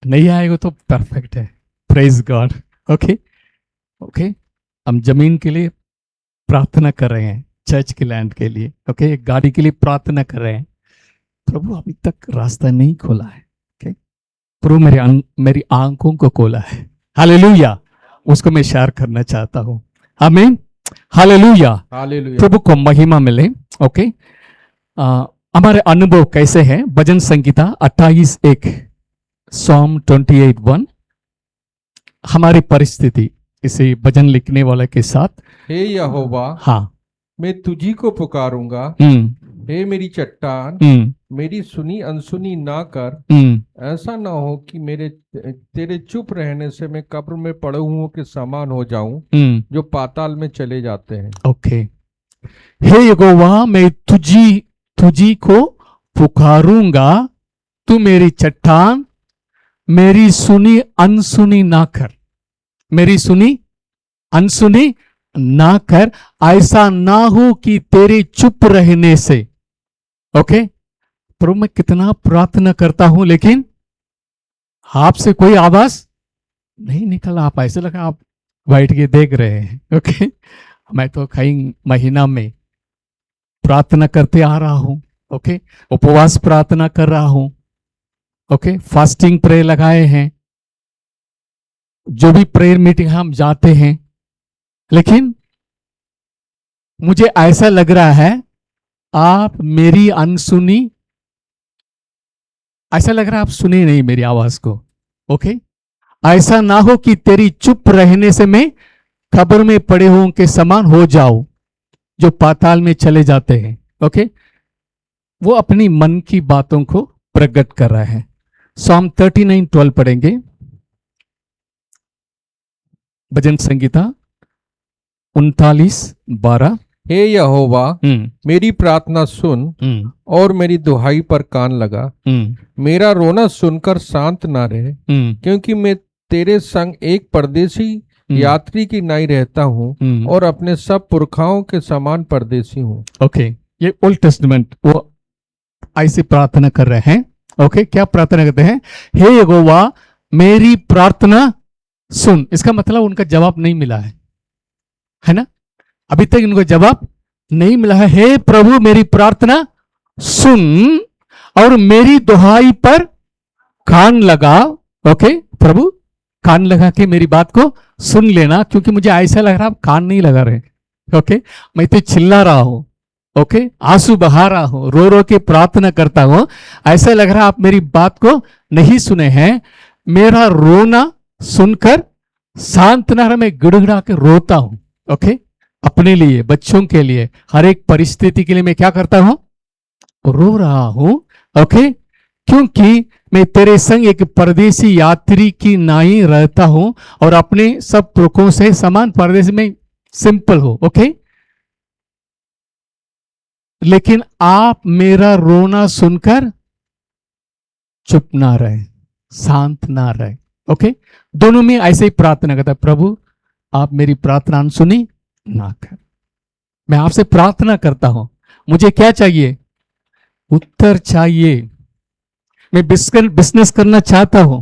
नहीं आएगा तो परफेक्ट है। Praise God. ओके ओके, हम जमीन के लिए प्रार्थना कर रहे हैं, चर्च के लैंड के लिए, ओके, गाड़ी के लिए प्रार्थना कर रहे हैं। प्रभु अभी तक रास्ता नहीं खोला है। ओके, प्रभु मेरी आंखों को खोला है। हालेलुया, उसको मैं शेयर करना चाहता हूँ। आमीन, हालेलुया, हालेलुया। प्रभु को महिमा मिले। ओके, हमारे अनुभव कैसे हैं? भजन संगीता 28:1, Psalm 28:1। हमारी परिस्थिति इसे भजन लिखने वाले के साथ, हे यहोवा, हाँ, मैं तुझी को पुकारूंगा। हे मेरी चट्टान, मेरी सुनी अनसुनी ना कर। ऐसा ना हो कि मेरे तेरे चुप रहने से मैं कब्र में पड़े हुओं के समान हो जाऊं, जो पाताल में चले जाते हैं। ओके, हे यहोवा, मैं तुझी को पुकारूंगा, तू मेरी चट्टान, मेरी सुनी अनसुनी ना कर। मेरी सुनी अनसुनी ना कर, ऐसा ना हो कि तेरे चुप रहने से। ओके, प्रभु मैं कितना प्रार्थना करता हूं लेकिन आपसे कोई आवाज नहीं निकला। आप ऐसे लगा आप बैठ के देख रहे हैं। ओके, मैं तो कई महीना में प्रार्थना करते आ रहा हूं। ओके, उपवास प्रार्थना कर रहा हूं। ओके, फास्टिंग प्रेयर लगाए हैं, जो भी प्रेयर मीटिंग हम जाते हैं, लेकिन मुझे ऐसा लग रहा है आप मेरी अनसुनी, ऐसा लग रहा है आप सुने नहीं मेरी आवाज को। ओके, ऐसा ना हो कि तेरी चुप रहने से मैं कब्र में पड़े हुओं के समान हो जाऊं, जो पाताल में चले जाते हैं। ओके, वो अपनी मन की बातों को प्रकट कर रहा है। Psalm 39:12 पढ़ेंगे, भजन संगीता 39:12। हे यहोवा, मेरी प्रार्थना सुन और मेरी दुहाई पर कान लगा। मेरा रोना सुनकर शांत ना रहे, क्योंकि मैं तेरे संग एक परदेसी यात्री की नाई रहता हूँ और अपने सब पुरखाओं के समान परदेसी हूँ। ओके, ये ओल्ड टेस्टमेंट वो ऐसे प्रार्थना कर रहे हैं। ओके, क्या प्रार्थना करते हैं? हे यहोवा, मेरी प्रार्थना सुन। इसका मतलब उनका जवाब नहीं मिला है ना? अभी तक इनको जवाब नहीं मिला है। हे प्रभु, मेरी प्रार्थना सुन और मेरी दुहाई पर कान लगा। ओके, प्रभु कान लगा के मेरी बात को सुन लेना, क्योंकि मुझे ऐसा लग रहा आप कान नहीं लगा रहे। ओके, मैं तो चिल्ला रहा हूं, ओके, आंसू बहा रहा हूं, रो रो के प्रार्थना करता हूं, ऐसा लग रहा आप मेरी बात को नहीं सुने हैं। मेरा रोना सुनकर शांत ना रहे, मैं गिड़गिड़ा के रोता हूं। ओके, अपने लिए, बच्चों के लिए, हर एक परिस्थिति के लिए मैं क्या करता हूं? रो रहा हूं। ओके, क्योंकि मैं तेरे संग एक परदेसी यात्री की नाई रहता हूं और अपने सब पुरखों से समान परदेसी में सिंपल हो। ओके, लेकिन आप मेरा रोना सुनकर चुप ना रहे, शांत ना रहे। ओके, दोनों में ऐसे ही प्रार्थना करता है, प्रभु आप मेरी प्रार्थना अनसुनी ना कर। मैं आपसे प्रार्थना करता हूं, मुझे क्या चाहिए? उत्तर चाहिए। मैं बिजनेस करना चाहता हूं,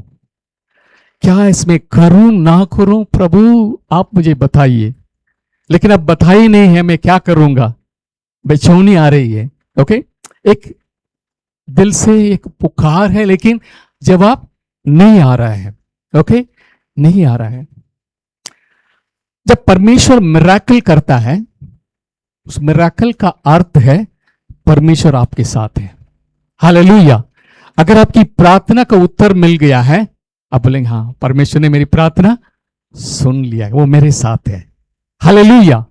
क्या इसमें करूं ना करूं? प्रभु आप मुझे बताइए। लेकिन अब बताई नहीं है, मैं क्या करूंगा? बेचैनी आ रही है। ओके, एक दिल से एक पुकार है, लेकिन जवाब नहीं आ रहा है। ओके, नहीं आ रहा है। जब परमेश्वर मिराकल करता है, उस मिराकल का अर्थ है परमेश्वर आपके साथ है। हालेलुया। अगर आपकी प्रार्थना का उत्तर मिल गया है, आप बोलेंगे हाँ, परमेश्वर ने मेरी प्रार्थना सुन लिया, वो मेरे साथ है। Hallelujah.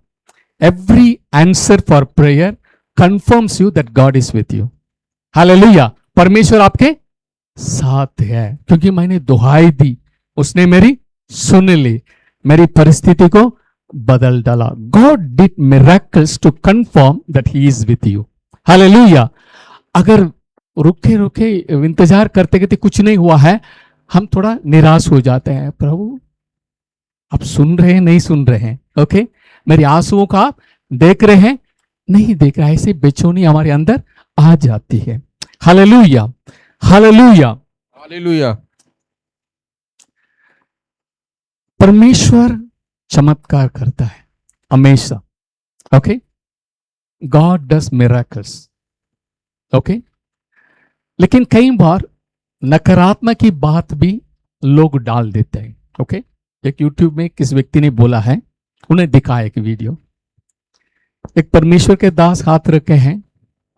Every answer for prayer confirms you that God is with you. Hallelujah. परमेश्वर आपके साथ है, क्योंकि मैंने दुहाई दी, उसने मेरी सुन ली, मेरी परिस्थिति को बदल डाला। God did miracles to confirm that he is with you. Hallelujah. अगर रुके रुके इंतजार करते करते कुछ नहीं हुआ है, हम थोड़ा निराश हो जाते हैं। प्रभु आप सुन रहे हैं, नहीं सुन रहे हैं? ओके, मेरे आंसुओं का आप देख रहे हैं, नहीं देख रहे? ऐसे बेचैनी हमारे अंदर आ जाती है। हालेलुया, हालेलुया, हालेलुया। परमेश्वर चमत्कार करता है हमेशा। Okay, God does miracles. Okay, लेकिन कई बार नकारात्मक की बात भी लोग डाल देते हैं। ओके, एक यूट्यूब में किस व्यक्ति ने बोला है, उन्हें दिखाया एक वीडियो, एक परमेश्वर के दास हाथ रखे हैं।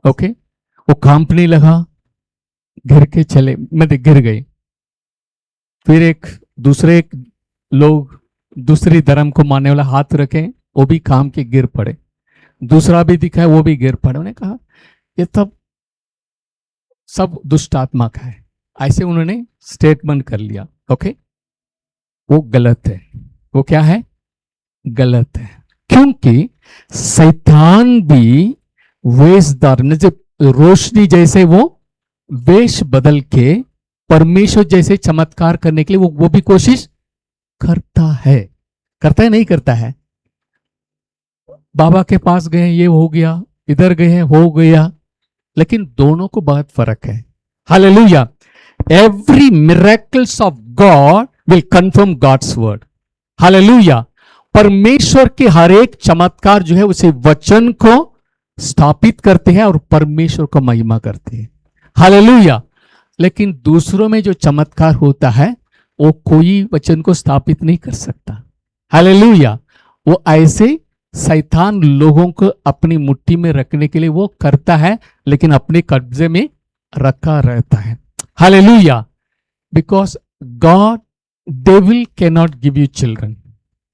ओके, वो कांपने लगा, गिर के चले, मतलब गिर गए। फिर एक दूसरे लोग दूसरी धर्म को मानने वाला हाथ रखे, वो भी काम के गिर पड़े। दूसरा भी दिखा है, वो भी गिर पड़े। उन्होंने कहा ये सब दुष्ट आत्मा का है, ऐसे उन्होंने स्टेटमेंट कर लिया। ओके, वो गलत है। वो क्या है? गलत है, क्योंकि शैतान भी वेशधार, जब रोशनी जैसे वो वेश बदल के परमेश्वर जैसे चमत्कार करने के लिए वो भी कोशिश करता है। करता है, नहीं करता है? बाबा के पास गए, ये हो गया, इधर गए, हो गया, लेकिन दोनों को बहुत फर्क है। Hallelujah. Every miracles of God will confirm God's word. Hallelujah. परमेश्वर के हर एक चमत्कार जो है उसे वचन को स्थापित करते हैं और परमेश्वर को महिमा करते हैं। हालेलुया। लेकिन दूसरों में जो चमत्कार होता है वो कोई वचन को स्थापित नहीं कर सकता। हालेलुया। वो ऐसे शैतान लोगों को अपनी मुट्ठी में रखने के लिए वो करता है, लेकिन अपने कब्जे में रखा रहता है। Hallelujah. Because God, devil can not give you children.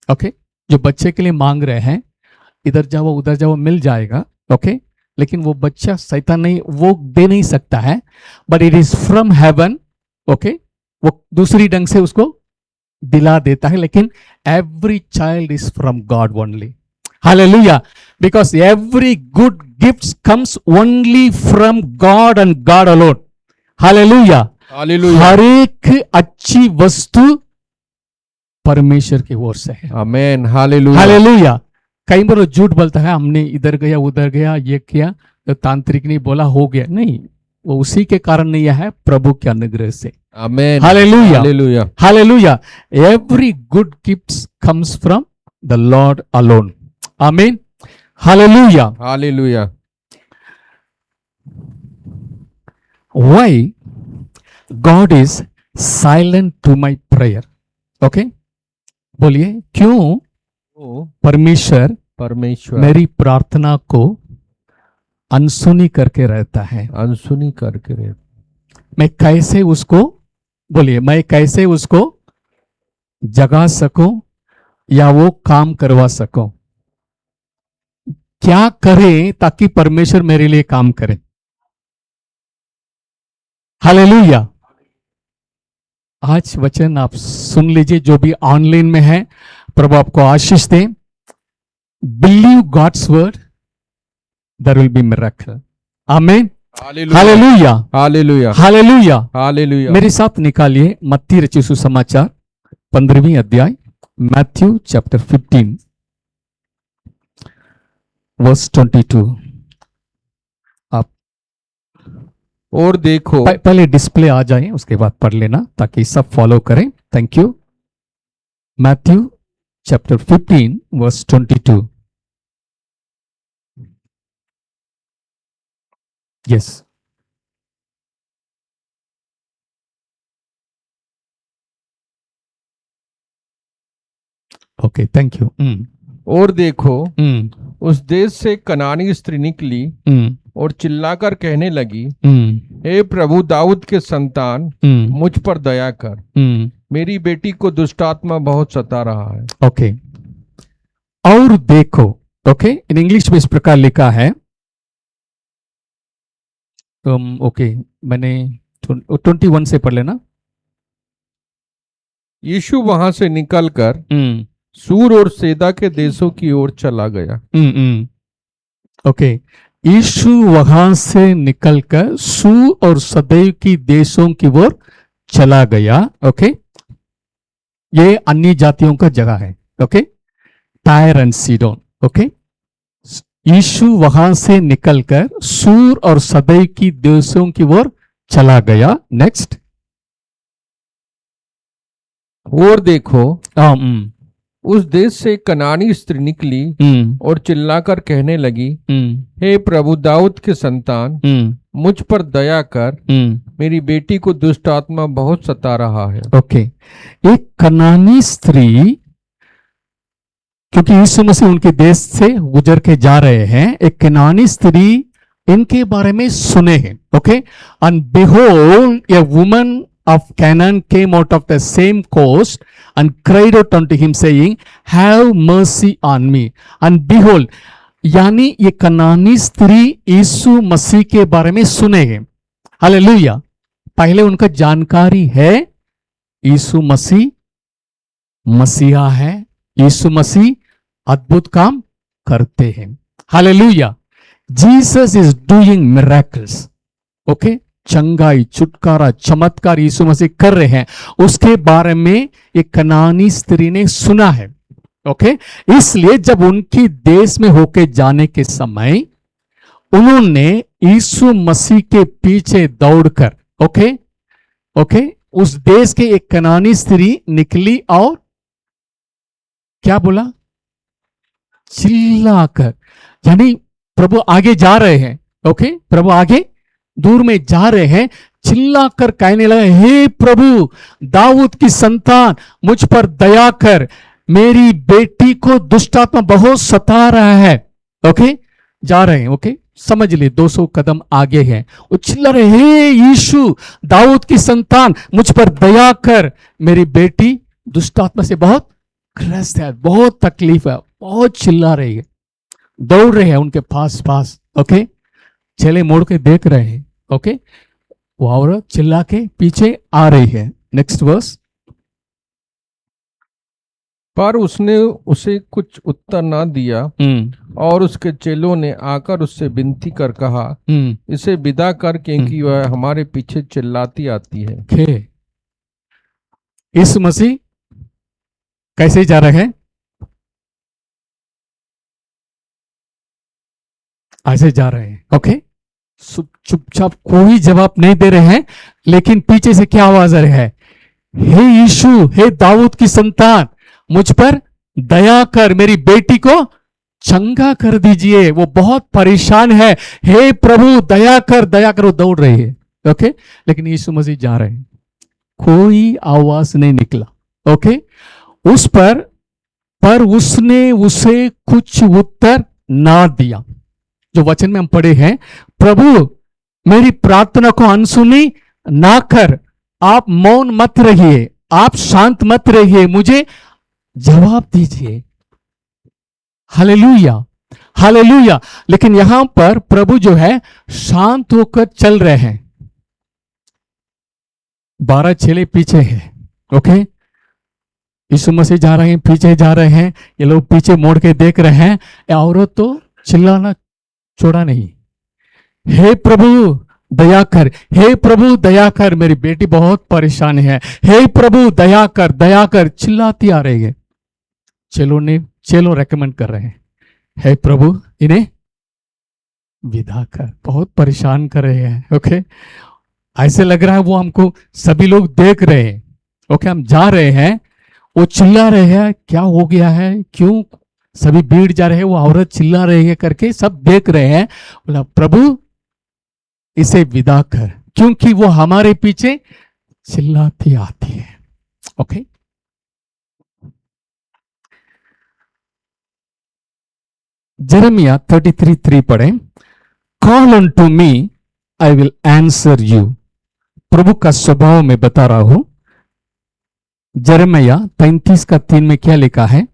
Okay, जो बच्चे के लिए मांग रहे हैं, इधर जाओ उधर जाओ मिल जाएगा। ओके, लेकिन वो बच्चा शैतान नहीं, वो दे नहीं सकता है, but it is from heaven. Okay, वो दूसरी ढंग से उसको दिला देता है, लेकिन every child is from God only. हालेलुया। Because every good gift comes only from God and God alone. हालेलुया। हर एक अच्छी वस्तु परमेश्वर की ओर से है। आमेन। हालेलुया। हालेलुया। कई बार झूठ बोलता है, हमने इधर गया उधर गया, ये किया, तो तांत्रिक ने बोला हो गया। नहीं, वो उसी के कारण नहीं है, प्रभु के अनुग्रह से। आमेन। हालेलुया। हालेलुया। हालेलुया। Every good gifts comes from the Lord alone. आमीन। हालेलुया। हालेलुया। Why God is silent to my prayer? Okay, बोलिए क्यों परमेश्वर मेरी प्रार्थना को अनसुनी करके रहता है? अनसुनी करके रहता। मैं कैसे उसको, बोलिए, मैं कैसे उसको जगा सकूं या वो काम करवा सकूं? क्या करें ताकि परमेश्वर मेरे लिए काम करे? हालेलुया। आज वचन आप सुन लीजिए, जो भी ऑनलाइन में है, प्रभु आपको आशीष दे। Believe God's word, there will be miracle. आमीन। हालेलुया। हालेलुया। हालेलुया। हालेलुया। मेरे साथ निकालिए मत्ती रचित सुसमाचार 15वीं अध्याय, मैथ्यू चैप्टर 15 वर्स 22। आप और देखो, पहले डिस्प्ले आ जाए, उसके बाद पढ़ लेना ताकि सब फॉलो करें। Thank you. Matthew chapter 15 verse 22। Yes. Okay, thank you. और देखो, उस देश से कनानी स्त्री निकली और चिल्लाकर कहने लगी, हे प्रभु दाऊद के संतान, मुझ पर दया कर, मेरी बेटी को दुष्टात्मा बहुत सता रहा है। ओके, और देखो। ओके, इन इंग्लिश में इस प्रकार लिखा है। ओके, मैंने 21 से पढ़ लेना। यीशु वहां से निकलकर सूर और सेदा के देशों की ओर चला गया। ओके, यीशु वहां से निकलकर सूर और सदैव की देशों की ओर चला गया। ओके, ये अन्य जातियों का जगह है। Okay, Tyre and Sidon. Okay, यीशु वहां से निकलकर सूर और सदैव की देशों की ओर चला गया। नेक्स्ट, और देखो, हम्म उस देश से कनानी स्त्री निकली हम्म और चिल्लाकर कहने लगी, हम्म हे प्रभु दाऊद के संतान, मुझ पर दया कर, मेरी बेटी को दुष्ट आत्मा बहुत सता रहा है। ओके, एक कनानी स्त्री, क्योंकि यीशु मसीह उनके देश से गुजर के जा रहे हैं, एक कनानी स्त्री इनके बारे में सुने हैं। Okay, and behold a woman of Canaan came out of the same coast and cried out unto him saying, have mercy on me. And behold, यानी ये कनानी स्त्री यीशु मसीह के बारे में सुने हैं। हालेलुया। पहले उनका जानकारी है यीशु मसीह मसीहा है, यीशु मसीह अद्भुत काम करते हैं। Hallelujah. Jesus is doing miracles. Okay, चंगाई, छुटकारा, चमत्कार यीशु मसीह कर रहे हैं, उसके बारे में एक कनानी स्त्री ने सुना है। ओके, इसलिए जब उनकी देश में होके जाने के समय उन्होंने यीशु मसीह के पीछे दौड़कर, ओके ओके, उस देश के एक कनानी स्त्री निकली और क्या बोला? चिल्लाकर, यानी प्रभु आगे जा रहे हैं। ओके, प्रभु आगे दूर में जा रहे हैं, चिल्लाकर कहने लगे, हे प्रभु दाऊद की संतान, मुझ पर दया कर, मेरी बेटी को दुष्ट आत्मा बहुत सता रहा है। ओके, जा रहे हैं। ओके, समझ ले, 200 कदम आगे हैं, वो चिल्ला रहे, हे यीशु दाऊद की संतान, मुझ पर दया कर, मेरी बेटी दुष्ट आत्मा से बहुत ग्रस्त है, बहुत तकलीफ है, बहुत चिल्ला रही है। दौड़ रहे हैं उनके पास। ओके, चले मोड़ के देख रहे हैं। ओके, वो औरत चिल्ला के पीछे आ रही है। Next verse. पर उसने उसे कुछ उत्तर ना दिया, और उसके चेलों ने आकर उससे विनती कर कहा, इसे विदा कर, क्योंकि वह हमारे पीछे चिल्लाती आती है। यीशु मसीह कैसे जा रहे हैं? ऐसे जा रहे हैं। ओके, चुपचाप, कोई जवाब नहीं दे रहे हैं, लेकिन पीछे से क्या आवाज आ रही है? हे यीशु, हे दाऊद की संतान, मुझ पर दया कर, मेरी बेटी को चंगा कर दीजिए, वो बहुत परेशान है, हे प्रभु दया कर, दया कर। वो दौड़ रही है। ओके, लेकिन यीशु मसीह जा रहे हैं, कोई आवाज नहीं निकला। ओके, उस पर उसने उसे कुछ उत्तर ना दिया। जो वचन में हम पढ़े हैं, प्रभु मेरी प्रार्थना को अनसुनी ना कर, आप मौन मत रहिए, आप शांत मत रहिए, मुझे जवाब दीजिए। Hallelujah, hallelujah. लेकिन यहां पर प्रभु जो है शांत होकर चल रहे हैं। 12 चेले पीछे हैं। ओके, यीशु मसीह जा रहे हैं, पीछे जा रहे हैं, ये लोग पीछे मोड़ के देख रहे हैं। औरत तो चिल्लाना छोड़ा नहीं, हे प्रभु दया कर, हे प्रभु दया कर, मेरी बेटी बहुत परेशान है, हे प्रभु दया कर, चिल्लाती आ रही है। चेलों रेकमेंड कर रहे हैं, हे प्रभु इन्हें विदा कर, बहुत परेशान कर रहे हैं। ओके, ऐसे लग रहा है वो हमको, सभी लोग देख रहे हैं। ओके, हम जा रहे हैं, वो चिल्ला रहे हैं, क्या हो गया है, क्यों सभी भीड़ जा रहे हैं, वो औरत चिल्ला रही है करके सब देख रहे हैं। बोला, प्रभु इसे विदा कर, क्योंकि वो हमारे पीछे चिल्लाती आती है। ओके, जेरेमिया 33:3 पढ़ें। Call on to me, I will answer you. प्रभु का स्वभाव में बता रहा हूं। जेरेमिया 33:3 में क्या लिखा है?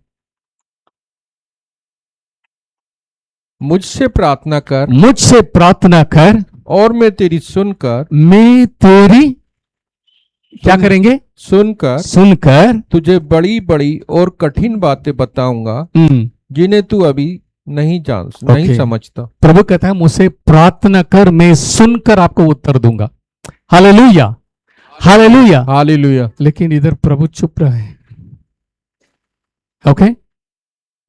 मुझसे प्रार्थना कर, मुझसे प्रार्थना कर, और मैं तेरी सुनकर, मैं तेरी क्या करेंगे? सुनकर तुझे बड़ी बड़ी और कठिन बातें बताऊंगा, जिन्हें तू अभी नहीं समझता। प्रभु कहता है, मुझसे प्रार्थना कर, मैं सुनकर आपको उत्तर दूंगा। हालेलुया, हालेलुया, हालेलुया। लेकिन इधर प्रभु चुप रहे हैं। ओके,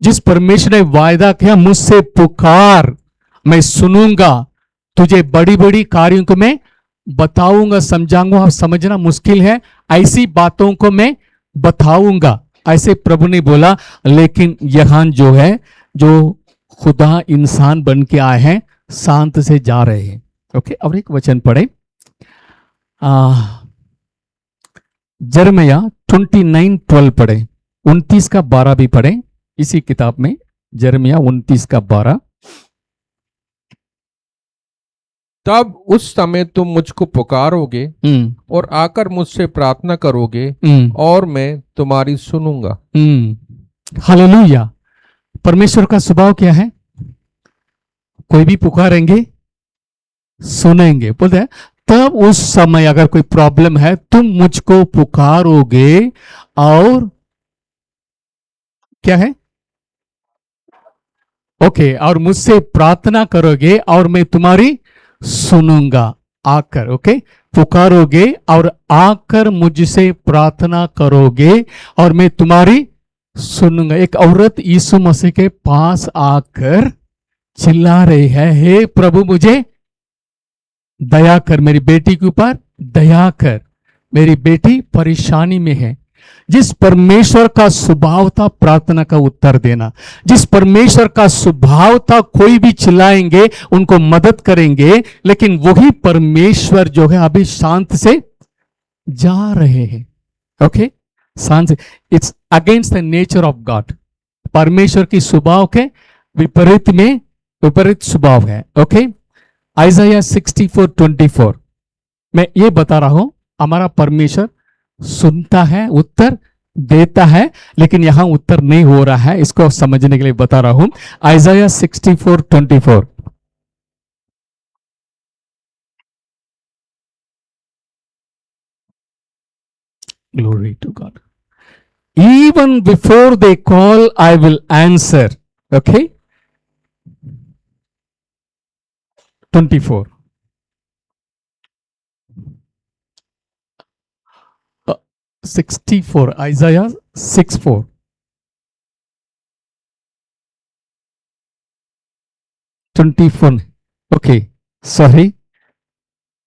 जिस परमेश्वर ने वायदा किया, मुझसे पुकार, मैं सुनूंगा, तुझे बड़ी बड़ी कार्यों को मैं बताऊंगा, समझाऊंगा। आप समझना मुश्किल है, ऐसी बातों को मैं बताऊंगा, ऐसे प्रभु ने बोला। लेकिन यहां जो है, जो खुदा इंसान बन के आए हैं, शांत से जा रहे हैं। ओके, और एक वचन पढ़े, जरमया 29:12 पढ़े, 29 का 12 भी पढ़े इसी किताब में, जरमया 29 का 12। तब उस समय तुम मुझको पुकारोगे और आकर मुझसे प्रार्थना करोगे और मैं तुम्हारी सुनूंगा। हालेलुया। परमेश्वर का स्वभाव क्या है? कोई भी पुकारेंगे, सुनेंगे। बोलते हैं तब उस समय अगर कोई प्रॉब्लम है, तुम मुझको पुकारोगे और क्या है? ओके, और मुझसे प्रार्थना करोगे और मैं तुम्हारी सुनूंगा। आकर, ओके, पुकारोगे और आकर मुझसे प्रार्थना करोगे और मैं तुम्हारी सुनूंगा। एक औरत यीशु मसीह के पास आकर चिल्ला रही है, हे प्रभु मुझे दया कर, मेरी बेटी के ऊपर दया कर, मेरी बेटी परेशानी में है। जिस परमेश्वर का स्वभाव था प्रार्थना का उत्तर देना, जिस परमेश्वर का स्वभाव था कोई भी चिल्लाएंगे उनको मदद करेंगे, लेकिन वही परमेश्वर जो है अभी शांत से जा रहे हैं। ओके, शांत से, it's against the nature of God. परमेश्वर की स्वभाव के विपरीत में विपरीत स्वभाव है। ओके, आइज़ाया 64:24 मैं ये बता रहा हूं, हमारा परमेश्वर सुनता है, उत्तर देता है, लेकिन यहां उत्तर नहीं हो रहा है, इसको समझने के लिए बता रहा हूं। Isaiah 64:24, glory to God. Even before they call, I will answer. Okay? 24. 64, Isaiah 6:4. 24. Okay, sorry.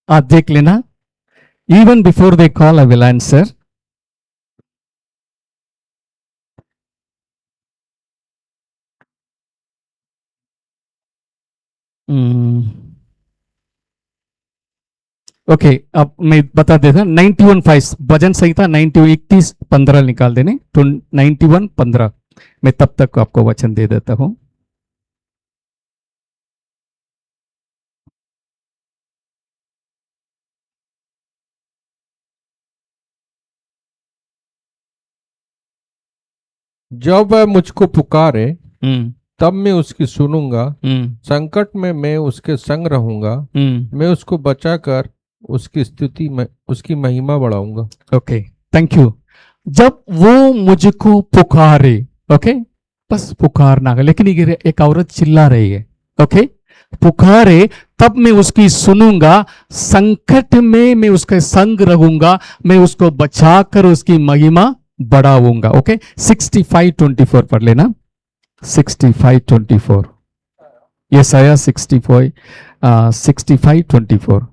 आप देख लेना. Even before they call, I will answer. Okay, अब मैं बता देता 91:5 भजन संहिता 91:31-15 निकाल देने, तो 91:15 मैं तब तक आपको वचन दे देता हूं। जब वह मुझको पुकारे तब मैं उसकी सुनूंगा, संकट में मैं उसके संग रहूंगा, मैं उसको बचाकर उसकी स्तुति में उसकी महिमा बढ़ाऊंगा। Okay, thank you. जब वो मुझको पुकारे, ओके, बस पुकारना है, लेकिन एक औरत चिल्ला रही है। ओके, पुकारे तब मैं उसकी सुनूंगा, संकट में मैं उसके संग रहूंगा, मैं उसको बचाकर उसकी महिमा बढ़ाऊंगा। ओके, 65:24 पढ़ लेना, 65:24, यशायाह 65:24।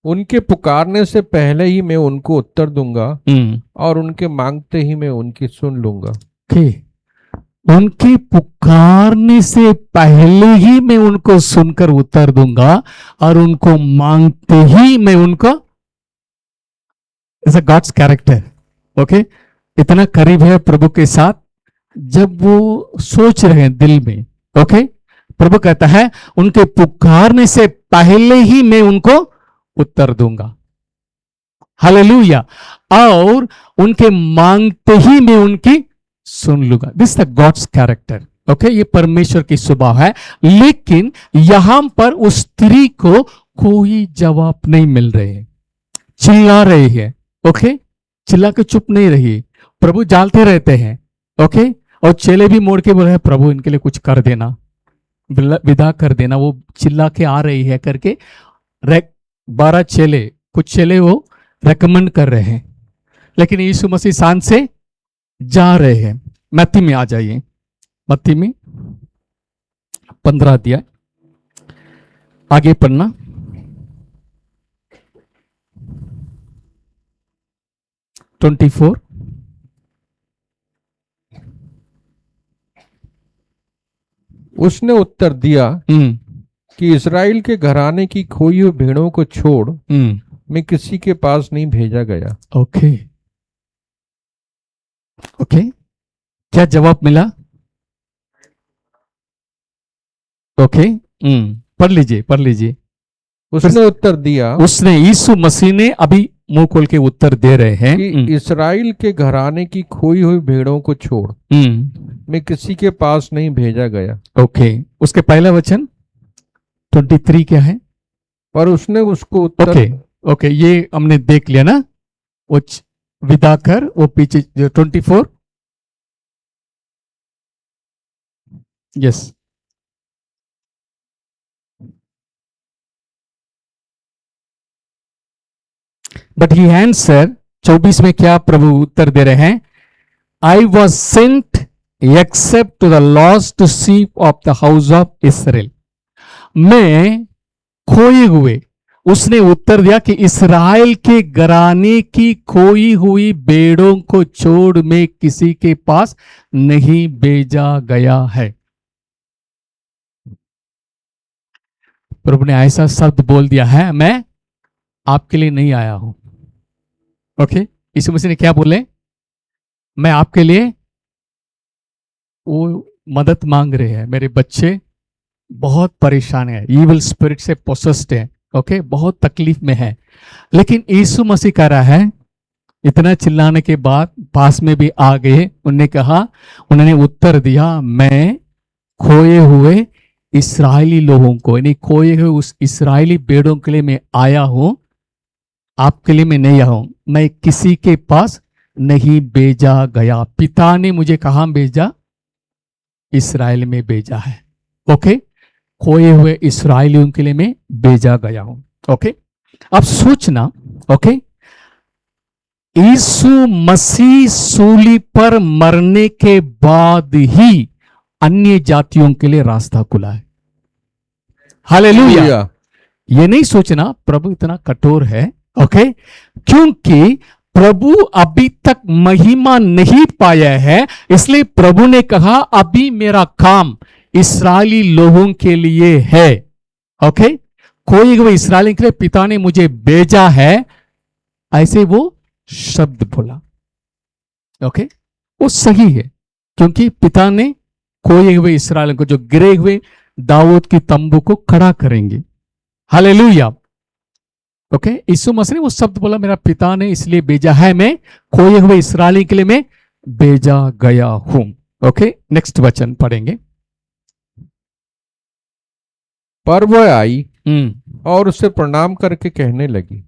उनके पुकारने से पहले ही मैं उनको उत्तर दूंगा और उनके मांगते ही मैं उनकी सुन लूंगा। उनके पुकारने से पहले ही मैं उनको सुनकर उत्तर दूंगा और उनको मांगते ही मैं उनको, it's a God's character. Okay, इतना करीब है प्रभु के साथ, जब वो सोच रहे हैं दिल में। ओके, प्रभु कहता है उनके पुकारने से पहले ही मैं उनको उत्तर दूंगा। हालेलुया। और उनके मांगते ही मैं उनकी सुन लूंगा। This the gods character. Okay, ये परमेश्वर की स्वभाव है। लेकिन यहां पर उस स्त्री को कोई जवाब नहीं मिल रहे है, चिल्ला रही है। ओके, चिल्ला के चुप नहीं रही, प्रभु जालते रहते हैं। ओके, और चेले भी मोड़ के बोल रहे हैं प्रभु इनके लिए कुछ कर देना, विदा कर देना। वो चिल्ला के आ रही है करके 12 चेले, कुछ चेले वो रेकमेंड कर रहे हैं, लेकिन यीशु मसीह शांत से जा रहे हैं। मत्ती में आ जाइए, मत्ती में 15 अध्याय, आगे पढ़ना। Twenty four. उसने उत्तर दिया कि इस्राएल के घराने की खोई हुई भेड़ों को छोड़ मैं किसी के पास नहीं भेजा गया। ओके ओके, क्या जवाब मिला? ओके, पढ़ लीजिए पढ़ लीजिए। उसने उत्तर दिया उसने, यीशु मसीह ने अभी मुंह खोल के उत्तर दे रहे हैं कि इस्राएल के घराने की खोई हुई भेड़ों को छोड़ मैं किसी के पास नहीं भेजा गया। ओके, उसके पहला वचन 23 क्या है? पर उसने उसको उत्तर ओके ओके, ये हमने देख लिया ना, वो विदा कर, वो पीछे जो 24। यस, बट ही आंसर, 24 में क्या प्रभु उत्तर दे रहे हैं? I was sent except to the lost sheep of the house of Israel. मैं खोए हुए, उसने उत्तर दिया कि इस्राएल के घराने की खोई हुई भेड़ों को छोड़ में किसी के पास नहीं भेजा गया है। प्रभु ने ऐसा शब्द बोल दिया है, मैं आपके लिए नहीं आया हूं। ओके, यीशु मसीह ने क्या बोले? मैं आपके लिए, वो मदद मांग रहे हैं, मेरे बच्चे बहुत परेशान है, ईविल स्पिरिट से पोसेस्ड है, ओके, बहुत तकलीफ में है। लेकिन यीशु मसीह कह रहा है, इतना चिल्लाने के बाद पास में भी आ गए, उन्होंने कहा, उन्होंने उत्तर दिया, मैं खोए हुए इस्राएली लोगों को, यानी खोए हुए उस इस्राएली भेड़ों के लिए मैं आया हूं, आपके लिए मैं नहीं आया हूं। मैं किसी के पास नहीं भेजा गया, पिता ने मुझे कहां भेजा? इस्राएल में भेजा है। ओके, खोए हुए इस्राएलियों के लिए मैं भेजा गया हूं। ओके, अब सोचना, ओके, यीशु मसीह सूली पर मरने के बाद ही अन्य जातियों के लिए रास्ता खुला है। हालेलुया। ये नहीं सोचना प्रभु इतना कठोर है, ओके, क्योंकि प्रभु अभी तक महिमा नहीं पाया है, इसलिए प्रभु ने कहा अभी मेरा काम इस्राएली लोगों के लिए है। ओके, कोई हुए इस्राएली के लिए पिता ने मुझे भेजा है, ऐसे वो शब्द बोला। ओके, वो सही है, क्योंकि पिता ने खोए हुए इस्राएल को, जो गिरे हुए दाऊद की तंबू को खड़ा करेंगे। हालेलुया। ओके, यीशु मसीह ने वो शब्द बोला, मेरा पिता ने इसलिए भेजा है, मैं खोए हुए इस्राएली के लिए मैं भेजा गया हूं। ओके, नेक्स्ट वचन पढ़ेंगे। पर वह आई और उसे प्रणाम करके कहने लगी,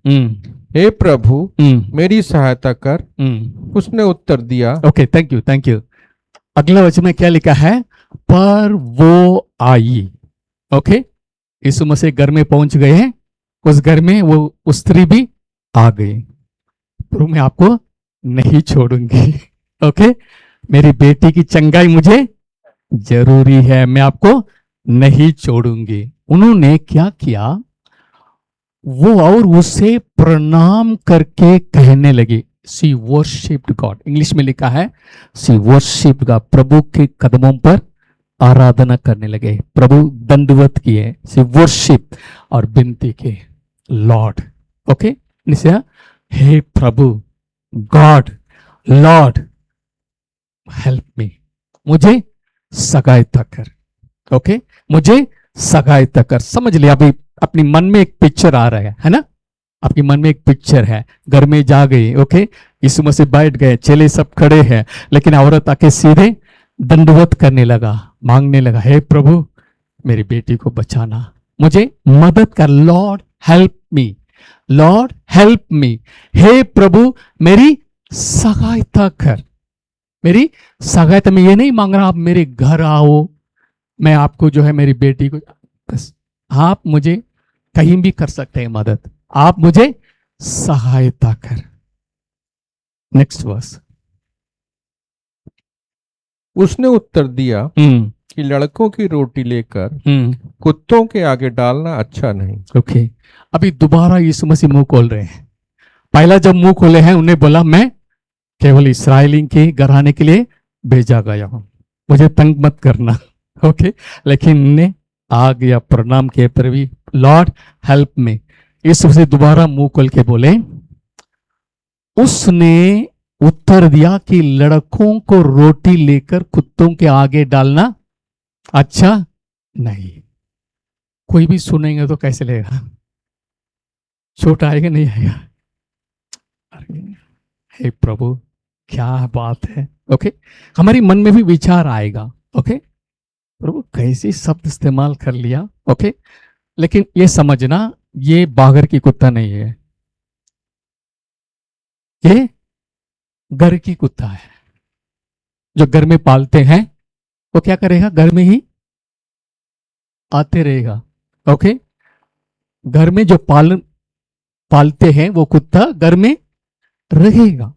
हे प्रभु मेरी सहायता कर। उसने उत्तर दिया, okay, thank you thank you. अगला वचन में क्या लिखा है? पर वो आई। ओके, यीशु मसीह घर में पहुंच गए हैं, उस घर में वो उस स्त्री भी आ गई। प्रभु मैं आपको नहीं छोड़ूंगी। ओके, मेरी बेटी की चंगाई मुझे जरूरी है, मैं आपको नहीं छोड़ूंगी। उन्होंने क्या किया? वो और उसे प्रणाम करके कहने लगी, सी वर्शिप्ड गॉड। इंग्लिश में लिखा है सी वर्शिप्ड गॉड। प्रभु के कदमों पर आराधना करने लगे, प्रभु दंडवत किए, सी वर्शिप, और विनती की, लॉर्ड। ओके, निश्चय, हे प्रभु, गॉड, लॉर्ड, हेल्प मी, मुझे सहायता कर। ओके, मुझे सहायता कर। समझ लिया? अभी अपनी मन में एक पिक्चर आ रहा है ना, आपके मन में एक पिक्चर है, घर में जा गई, ओके, यीशु मसीह बैठ गए, चेले सब खड़े हैं, लेकिन औरत आके सीधे दंडवत करने लगा, मांगने लगा, हे प्रभु मेरी बेटी को बचाना, मुझे मदद कर, Lord help me, Lord help me, हे प्रभु मेरी सहायता कर, मेरी सहायता। में ये नहीं मांग रहा आप मेरे घर आओ, मैं आपको जो है मेरी बेटी को, बस आप मुझे कहीं भी कर सकते हैं मदद, आप मुझे सहायता कर। Next verse. उसने उत्तर दिया, कि लड़कों की रोटी लेकर हम्म, कुत्तों के आगे डालना अच्छा नहीं। ओके। अभी दोबारा यीशु मसीह मुंह खोल रहे हैं। पहला जब मुंह खोले हैं उन्हें बोला मैं केवल इस्राएली के घराने के लिए भेजा गया हूं, मुझे तंग मत करना। ओके, लेकिन उन्हें आ गया प्रणाम किए पर भी लॉर्ड हेल्प में। यीशु मसीह दोबारा मुंह खोल के बोले, उसने उत्तर दिया कि लड़कों को रोटी लेकर कुत्तों के आगे डालना अच्छा नहीं। कोई भी सुनेंगे तो कैसे लेगा? चोट आएगा नहीं आएगा? अरे हे प्रभु, क्या बात है। ओके, हमारी मन में भी विचार आएगा। ओके, प्रभु कैसे शब्द इस्तेमाल कर लिया। ओके, लेकिन ये समझना, ये बागर की कुत्ता नहीं है, ये घर की कुत्ता है। जो घर में पालते हैं वो क्या करेगा? घर में ही आते रहेगा। ओके, घर में जो पालते हैं वो कुत्ता घर में रहेगा,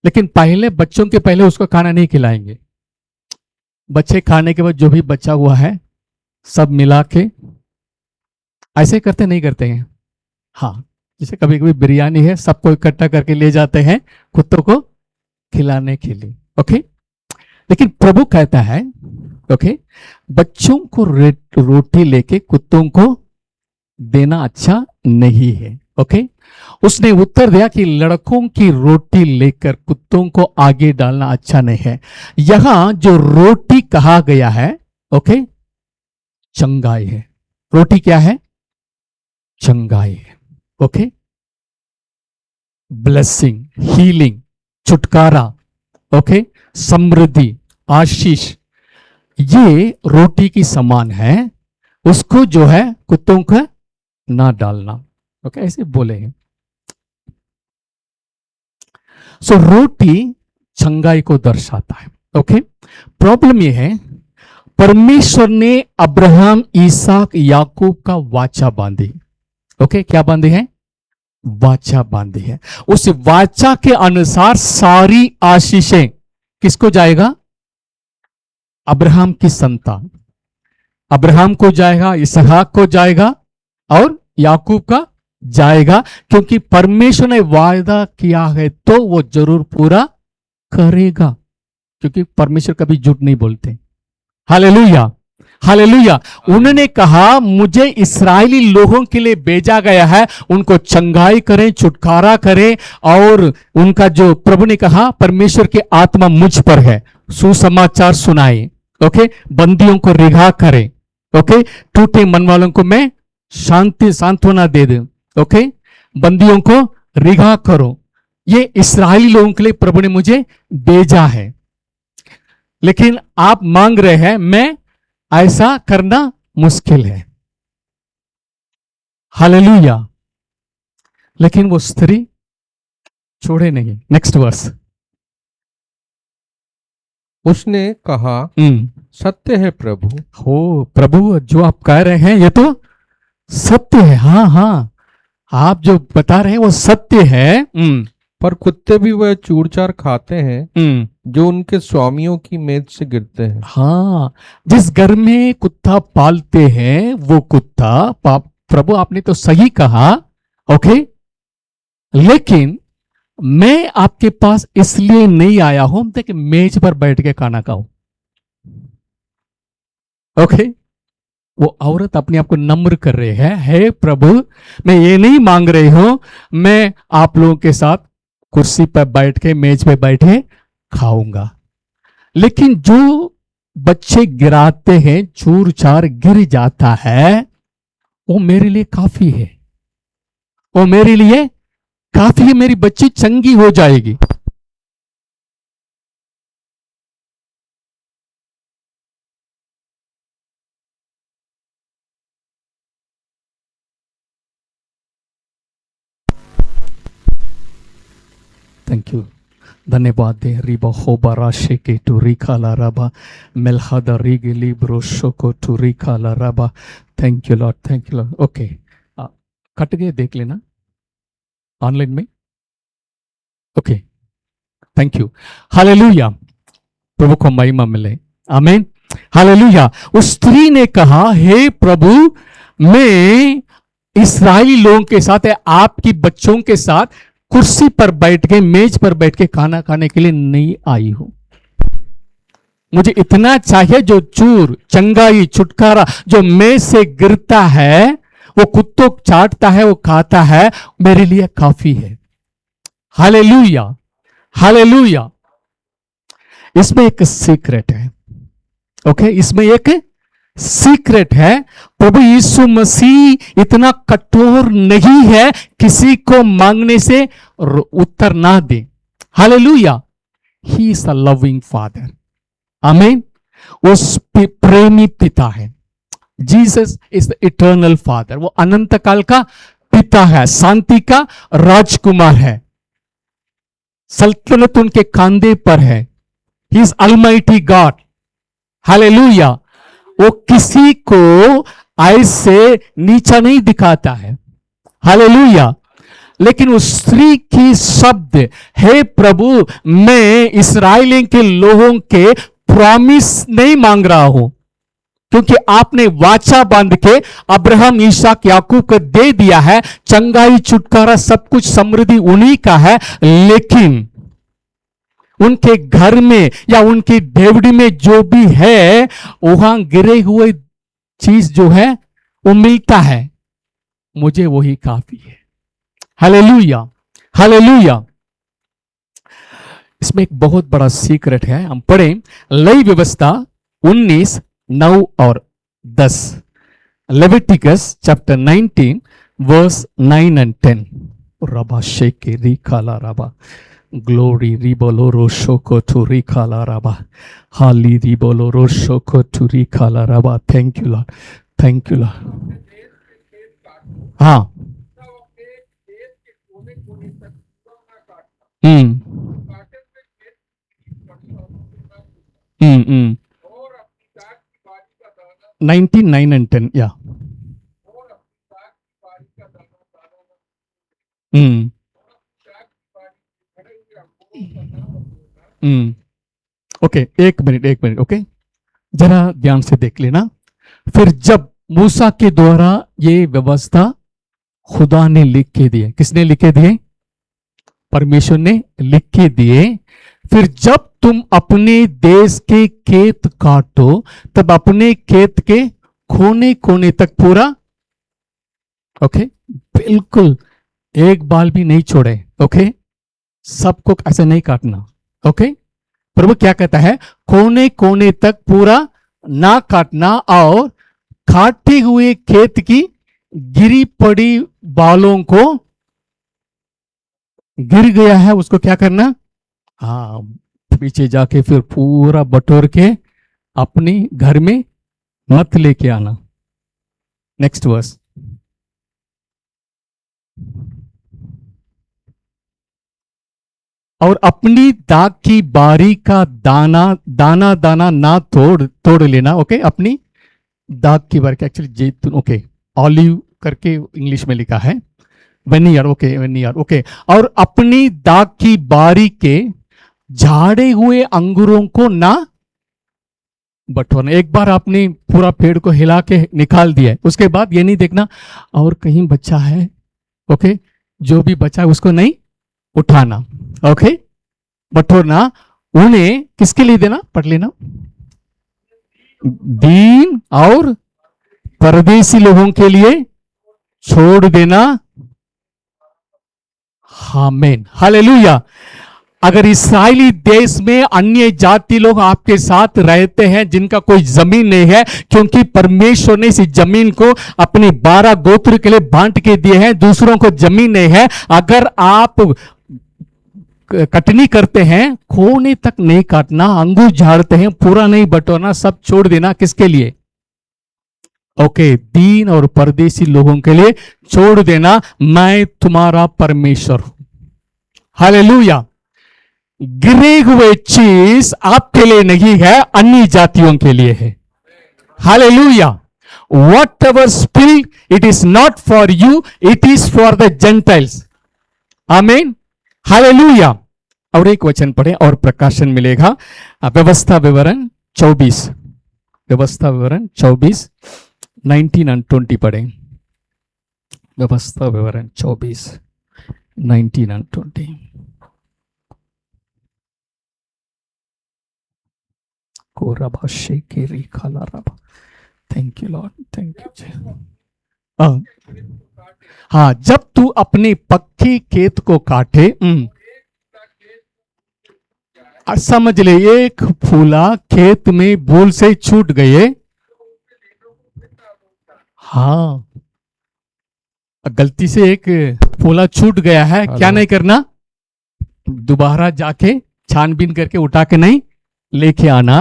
लेकिन पहले बच्चों के पहले उसको खाना नहीं खिलाएंगे। बच्चे खाने के बाद जो भी बचा हुआ है सब मिला के ऐसे करते नहीं करते हैं? हाँ, जैसे कभी कभी बिरयानी है, सबको इकट्ठा करके ले जाते हैं कुत्तों को खिलाने के लिए। ओके, लेकिन प्रभु कहता है ओके, बच्चों को रोटी लेके कुत्तों को देना अच्छा नहीं है। ओके, उसने उत्तर दिया कि लड़कों की रोटी लेकर कुत्तों को आगे डालना अच्छा नहीं है। यहां जो रोटी कहा गया है ओके, चंगाई है। रोटी क्या है? चंगाई है। ओके, ब्लेसिंग, हीलिंग, छुटकारा, ओके, समृद्धि, आशीष, ये रोटी की समान है। उसको जो है कुत्तों का ना डालना। ओके, ऐसे बोले हैं। सो रोटी चंगाई को दर्शाता है। ओके, प्रॉब्लम ये है, परमेश्वर ने अब्राहम, इसहाक, याकूब का वाचा बांधी। ओके, क्या बांधी है? वाचा बांधी है। उस वाचा के अनुसार सारी आशीषें किसको जाएगा? अब्राहम की संतान, अब्राहम को जाएगा, इसहाक को जाएगा और याकूब का जाएगा, क्योंकि परमेश्वर ने वायदा किया है तो वो जरूर पूरा करेगा, क्योंकि परमेश्वर कभी झूठ नहीं बोलते। Hallelujah, hallelujah. उन्होंने कहा मुझे इस्राएली लोगों के लिए भेजा गया है, उनको चंगाई करें, छुटकारा करें, और उनका जो प्रभु ने कहा परमेश्वर की आत्मा मुझ पर है, सुसमाचार सुनाए। ओके, बंदियों को रिहा करें। ओके, टूटे मन वालों को मैं शांति सांत्वना दे दूं। ओके, बंदियों को रिहा करो। ये इस्राएली लोगों के लिए प्रभु ने मुझे भेजा है। लेकिन आप मांग रहे हैं, मैं ऐसा करना मुश्किल है। हालेलुया। लेकिन वो स्त्री छोड़े नहीं। Next verse. उसने कहा सत्य है प्रभु। हो प्रभु, जो आप कह रहे हैं ये तो सत्य है। हाँ हाँ, आप जो बता रहे हैं वो सत्य है। पर कुत्ते भी वह चूरचार खाते हैं जो उनके स्वामियों की मेज से गिरते हैं। हाँ, जिस घर में कुत्ता पालते हैं वो कुत्ता, प्रभु आपने तो सही कहा। ओके, लेकिन मैं आपके पास इसलिए नहीं आया हूं कि मेज पर बैठ के खाना खाऊं। ओके, वो औरत अपने आप को नम्र कर रही है, हे प्रभु, मैं ये नहीं मांग रही हूं मैं आप लोगों के साथ कुर्सी पर बैठ के, मेज पे बैठे खाऊंगा, लेकिन जो बच्चे गिराते हैं, चूर चार गिर जाता है, वो मेरे लिए काफी है। वो मेरे लिए काफी है, मेरी बच्ची चंगी हो जाएगी। थैंक यू, धन्यवाद दे। रिबा होबा राशे के टू रिखा ला रबा मेलहादा रिगली ब्रोशो को टू रिखा ला रबा। Thank you Lord, thank you Lord. Okay, cut गए, देख लेना ऑनलाइन में। ओके, थैंक यू, हालेलुया। प्रभु को महिमा मिले, आमीन। हालेलुया। उस स्त्री ने कहा, हे प्रभु, मैं इस्राएली लोगों के साथ, आपकी बच्चों के साथ कुर्सी पर बैठ के, मेज पर बैठ के खाना खाने के लिए नहीं आई हूं। मुझे इतना चाहिए जो चूर, चंगाई, छुटकारा जो मेज से गिरता है, वो कुत्तों चाटता है, वो खाता है, मेरे लिए काफी है। Hallelujah, hallelujah. इसमें एक सीक्रेट है। ओके, इसमें एक सीक्रेट है। प्रभु यीशु मसीह इतना कठोर नहीं है किसी को मांगने से उत्तर ना दे। हालेलुया। He is a loving father. आमीन। वो प्रेमी पिता है। Jesus is the eternal father. वो अनंत काल का पिता है, शांति का राजकुमार है, सल्तनत उनके कंधे पर है। He is Almighty God. Hallelujah. वो किसी को ऐसे नीचा नहीं दिखाता है। हालेलुया। लेकिन उस स्त्री की शब्द, हे प्रभु, मैं इस्राएल के लोगों के प्रॉमिस नहीं मांग रहा हूं, क्योंकि आपने वाचा बांध के अब्राहम, ईसाक, याकूब को दे दिया है। चंगाई, छुटकारा, सब कुछ समृद्धि उन्हीं का है। लेकिन उनके घर में या उनकी डेवड़ी में जो भी है, वहां गिरे हुए चीज जो है वो मिलता है, मुझे वही काफी है। Hallelujah, hallelujah. इसमें एक बहुत बड़ा सीक्रेट है। हम पढ़ें लई व्यवस्था 19, 9 और 10। Leviticus chapter 19 verse 9 and 10। Rava शेके रिकाला rava, glory रिबोलो रोशो को टू रिकाला रबा, हाली रिबोलो रोशो को to रिकाला rava. Thank you Lord, thank you Lord. हाँ, हम्म, 19, 9 and 10, या ओके, एक मिनट, ओके, जरा ध्यान से देख लेना। फिर जब मूसा के द्वारा ये व्यवस्था खुदा ने लिख के दिए, किसने लिख के दिए? परमेश्वर ने लिख के दिए। फिर जब तुम अपने देश के खेत काटो, तब अपने खेत के कोने कोने तक पूरा, ओके, बिल्कुल एक बाल भी नहीं छोड़े। ओके, सबको ऐसे नहीं काटना। ओके, प्रभु क्या कहता है? कोने कोने तक पूरा ना काटना, और काटे हुए खेत की गिरी पड़ी बालों को, गिर गया है उसको क्या करना? हाँ, पीछे जाके फिर पूरा बटोर के अपनी घर में मत लेके आना। Next verse. और अपनी दाख की बारी का दाना दाना दाना ना तोड़ लेना। ओके, अपनी दाख की बारी, एक्चुअली जैतून, ओके, ऑलिव करके इंग्लिश में लिखा है, वेनियर। Okay, vernier. ओके, और अपनी दाख की बारी के झाड़े हुए अंगूरों को ना बटोरना। एक बार आपने पूरा पेड़ को हिला के निकाल दिया, उसके बाद ये नहीं देखना और कहीं बचा है। ओके, जो भी बचा है उसको नहीं उठाना। ओके, बटोरना। उन्हें किसके लिए देना? पढ़ लेना। दीन और परदेसी लोगों के लिए छोड़ देना। आमीन, हालेलुया। अगर इस्राएली देश में अन्य जाति लोग आपके साथ रहते हैं जिनका कोई जमीन नहीं है, क्योंकि परमेश्वर ने इस जमीन को अपने 12 गोत्र के लिए बांट के दिए हैं, दूसरों को जमीन नहीं है, अगर आप कटनी करते हैं, कोने तक नहीं काटना, अंगूर झाड़ते हैं, पूरा नहीं बटोरना, सब छोड़ देना। किसके लिए? ओके, दीन और परदेसी लोगों के लिए छोड़ देना। मैं तुम्हारा परमेश्वर हूं। हालेलुया। गिरे हुए चीज आपके लिए नहीं है, अन्य जातियों के लिए है। Hallelujah. What ever spill, it is not for you, it is for the Gentiles. आमीन, हालेलुया। और एक वचन पढ़े और प्रकाशन मिलेगा। व्यवस्था विवरण 24। व्यवस्था विवरण 24, 19 एंड 20 पढ़ें। व्यवस्था विवरण 24, 19 एंड 20। कोराबा शेकेरी खाला राबा। Thank you Lord, thank you. हाँ, जब तू अपने पक्की खेत को काटे, समझ ले, एक फूला खेत में भूल से छूट गए। हाँ, गलती से एक फूला छूट गया है, क्या नहीं करना, दोबारा जाके छानबीन करके उठा के नहीं लेके आना।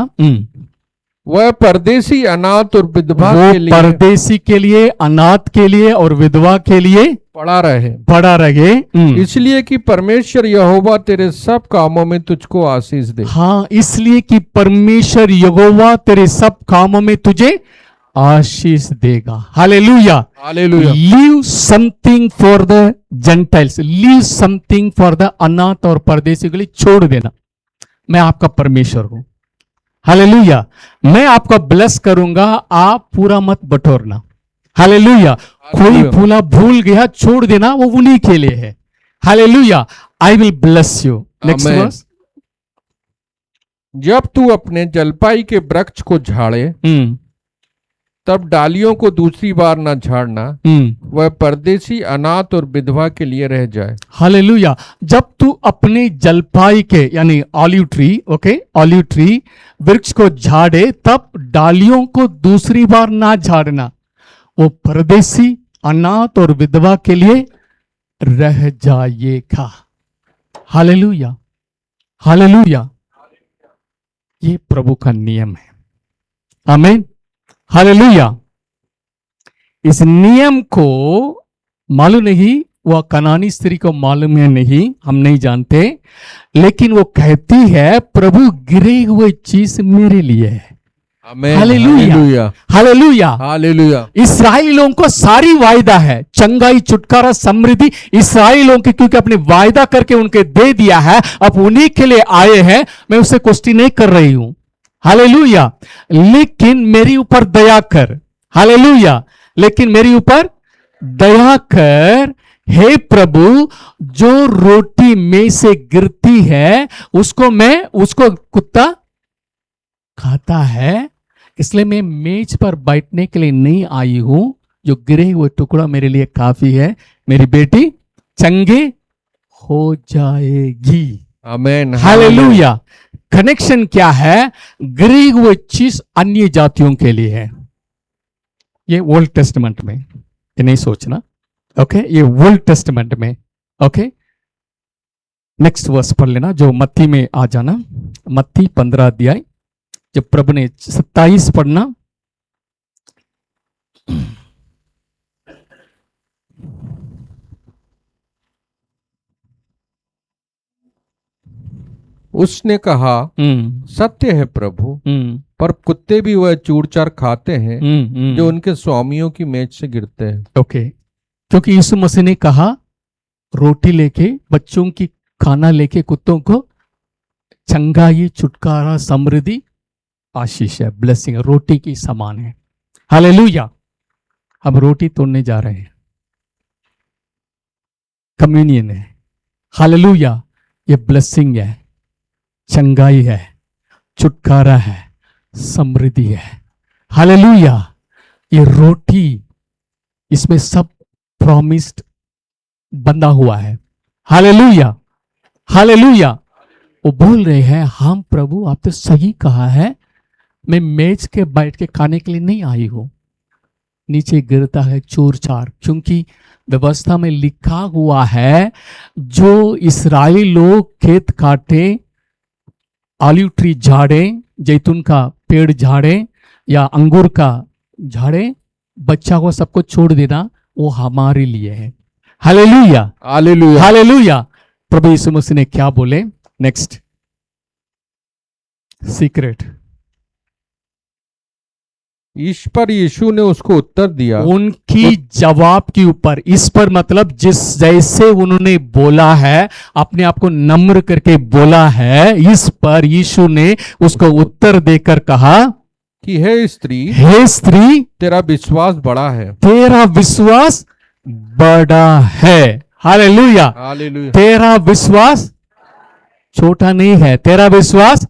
वह परदेसी, अनाथ और विधवा वो के लिए, परदेसी के लिए, अनाथ के लिए और विधवा के लिए पड़ा रहे। इसलिए कि परमेश्वर यहोवा तेरे सब कामों में तुझको आशीष दे। हाँ, इसलिए कि परमेश्वर यहोवा तेरे सब कामों में तुझे आशीष देगा। Hallelujah, hallelujah. Leave something for the Gentiles, leave something for the अनाथ और परदेसी के लिए छोड़ देना। मैं आपका परमेश्वर हूं। हालेलुया, मैं आपका ब्लेस करूंगा, आप पूरा मत बटोरना। हालेलुया, कोई फूला भूल गया, छोड़ देना, वो उन्हीं के लिए है। Hallelujah, I will bless you. Next verse. जब तू अपने जलपाई के वृक्ष को झाड़े, तब डालियों को दूसरी बार न झाड़ना, वह परदेसी, अनाथ और विधवा के लिए रह जाए। हालेलुया, जब तू अपने जलपाई के यानी olive tree, okay, olive tree वृक्ष को झाड़े, तब डालियों को दूसरी बार ना झाड़ना, वो परदेसी, अनाथ और विधवा के लिए रह जाएगा। हालेलुया, हालेलुया, ये प्रभु का नियम है। आमीन, हालेलुया। इस नियम को मालूम नहीं, वह कनानी स्त्री को मालूम है नहीं, हम नहीं जानते, लेकिन वो कहती है प्रभु गिरे हुए चीज मेरे लिए है। हालेलुया, हालेलुया, हालेलुया। इस्राएली लोगों को सारी वायदा है, चंगाई, छुटकारा, समृद्धि इस्राएली लोगों के, क्योंकि अपने वायदा करके उनके दे दिया है, अब उन्हीं के लिए आए हैं। मैं उससे क्वेश्चन नहीं कर रही हूं। हालेलुया, लेकिन मेरी ऊपर दया कर। हालेलुया, लेकिन मेरी ऊपर दया कर हे प्रभु, जो रोटी में से गिरती है उसको कुत्ता खाता है, इसलिए मैं मेज पर बैठने के लिए नहीं आई हूं। जो गिरे हुए टुकड़ा मेरे लिए काफी है, मेरी बेटी चंगे हो जाएगी। आमीन, हालेलुया। कनेक्शन क्या है? गिरी हुई चीज अन्य जातियों के लिए है। ये ओल्ड टेस्टमेंट में, ये नहीं सोचना, ओके, ये ओल्ड टेस्टमेंट में, ओके। नेक्स्ट वर्स पढ़ लेना, जो मत्ती में आ जाना, मत्ती 15 अध्याय, जब प्रभु ने 27 पढ़ना। उसने कहा, सत्य है प्रभु, पर कुत्ते भी वह चूर-चार खाते हैं जो उनके स्वामियों की मेज से गिरते हैं। ओके, क्योंकि यीशु मसीह ने कहा रोटी लेके, बच्चों की खाना लेके कुत्तों को चंगाई, छुटकारा, समृद्धि, आशीष है, ब्लेसिंग, रोटी की समान है। हालेलुया। हम रोटी तोड़ने जा रहे हैं, कम्युनियन है। हालेलुया, ये ब्लेसिंग है, चंगाई है, छुटकारा है, समृद्धि है। हालेलुया, ये रोटी, इसमें सब प्रॉमिस्ड बंधा हुआ है। Hallelujah, hallelujah. वो बोल रहे हैं, हम प्रभु आप तो सही कहा है, मैं मेज के बैठ के खाने के लिए नहीं आई हूं। नीचे गिरता है चूर चार, क्योंकि व्यवस्था में लिखा हुआ है, जो इस्राएली लोग खेत काटे, ऑलिव ट्री झाड़े, जैतून का पेड़ झाड़े या अंगूर का झाड़े, बच्चा को सबको छोड़ देना, वो हमारे लिए है। हालेलुया, हालेलुया, हालेलुया। प्रभु यीशु मसीह ने क्या बोले? Next secret. इस पर यीशु ने उसको उत्तर दिया, उनकी जवाब के ऊपर, इस पर मतलब जिस जैसे उन्होंने बोला है, अपने आप को नम्र करके बोला है, इस पर यीशु ने उसको उत्तर देकर कहा, कि हे स्त्री, हे स्त्री, तेरा विश्वास बड़ा है। तेरा विश्वास बड़ा है। हालेलुया। हालेलुया। तेरा विश्वास छोटा नहीं है, तेरा विश्वास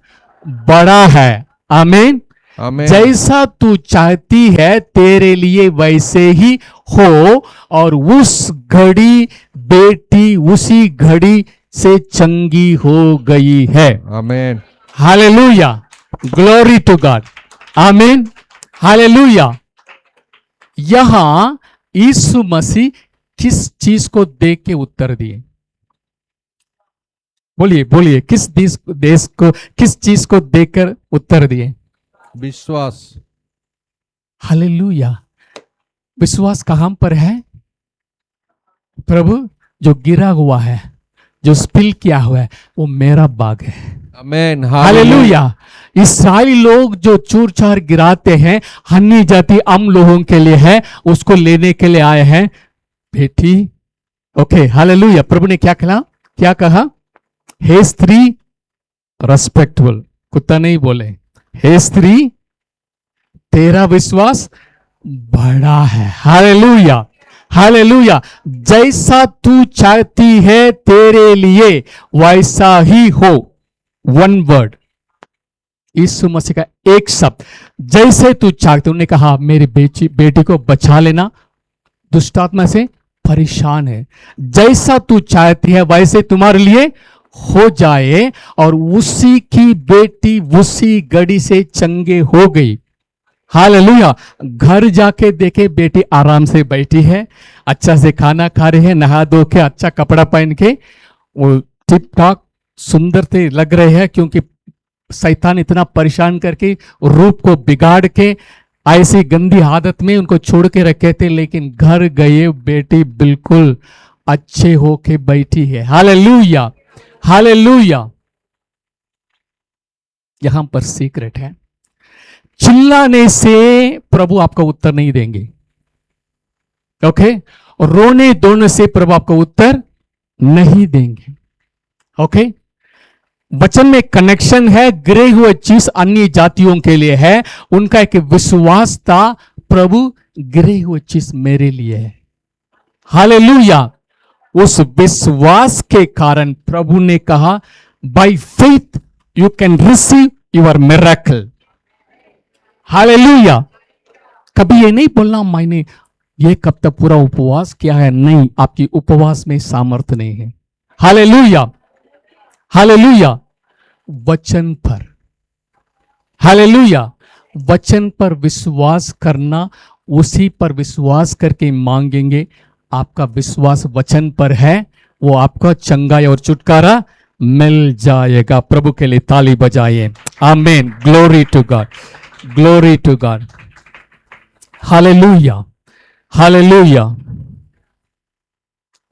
बड़ा है। आमीन। आमीन। जैसा तू चाहती है तेरे लिए वैसे ही हो, और उस घड़ी बेटी उसी घड़ी से चंगी हो गई है। आमीन। हालेलुया। Glory to God. आमीन। हालेलुया। यहां यीशु मसीह किस चीज को देख के उत्तर दिए? बोलिए बोलिए, किस देश को, किस चीज को देखकर उत्तर दिए? विश्वास। हालेलुया। विश्वास कहां पर है? प्रभु, जो गिरा हुआ है, जो स्पिल किया हुआ है, वो मेरा बाग है। आमीन। हालेलुया। इस्राएली लोग जो चूर चार गिराते हैं, अन्य जाति आम लोगों के लिए है, उसको लेने के लिए आए हैं बेटी। Okay, hallelujah. प्रभु ने क्या कहा? हे स्त्री, रेस्पेक्टफुल, कुत्ता नहीं बोले, हे स्त्री, तेरा विश्वास बड़ा है। हालेलुया। हालेलुया। जैसा तू चाहती है तेरे लिए वैसा ही हो। वन वर्ड, यीशु मसीह का एक शब्द, जैसे तू चाहते। उन्होंने कहा मेरी बेटी को बचा लेना, दुष्टात्मा से परेशान है। जैसा तू चाहती है वैसे तुम्हारे लिए हो जाए, और उसी की बेटी उसी घड़ी से चंगे हो गई। हालेलुया। घर जाके देखे बेटी आराम से बैठी है, अच्छा से खाना खा रही है, नहा धो के अच्छा कपड़ा पहन के वो टिप टॉप सुंदर से लग रहे हैं, क्योंकि शैतान इतना परेशान करके रूप को बिगाड़ के ऐसी गंदी आदत में उनको छोड़ के रखे थे। लेकिन घर गए बेटी बिल्कुल अच्छे होके बैठी है। हालेलुया। हालेलुया। यहां पर सीक्रेट है, चिल्लाने से प्रभु आपका उत्तर नहीं देंगे। ओके, रोने धोने से प्रभु आपका उत्तर नहीं देंगे। ओके, वचन में कनेक्शन है। गिरे हुए चीज अन्य जातियों के लिए है, उनका एक विश्वास था, प्रभु गिरे हुए चीज मेरे लिए है। हालेलुया। उस विश्वास के कारण प्रभु ने कहा, by faith you can receive your miracle. Hallelujah. कभी ये नहीं बोलना मैंने ये कब तक पूरा उपवास किया है, नहीं, आपकी उपवास में सामर्थ्य नहीं है। हालेलुया। हालेलुया। वचन पर, हालेलुया, वचन पर विश्वास करना, उसी पर विश्वास करके मांगेंगे। आपका विश्वास वचन पर है, वो आपका चंगाई और छुटकारा मिल जाएगा। प्रभु के लिए ताली बजाइए। आमीन। Glory to God. Glory to God. Hallelujah. Hallelujah.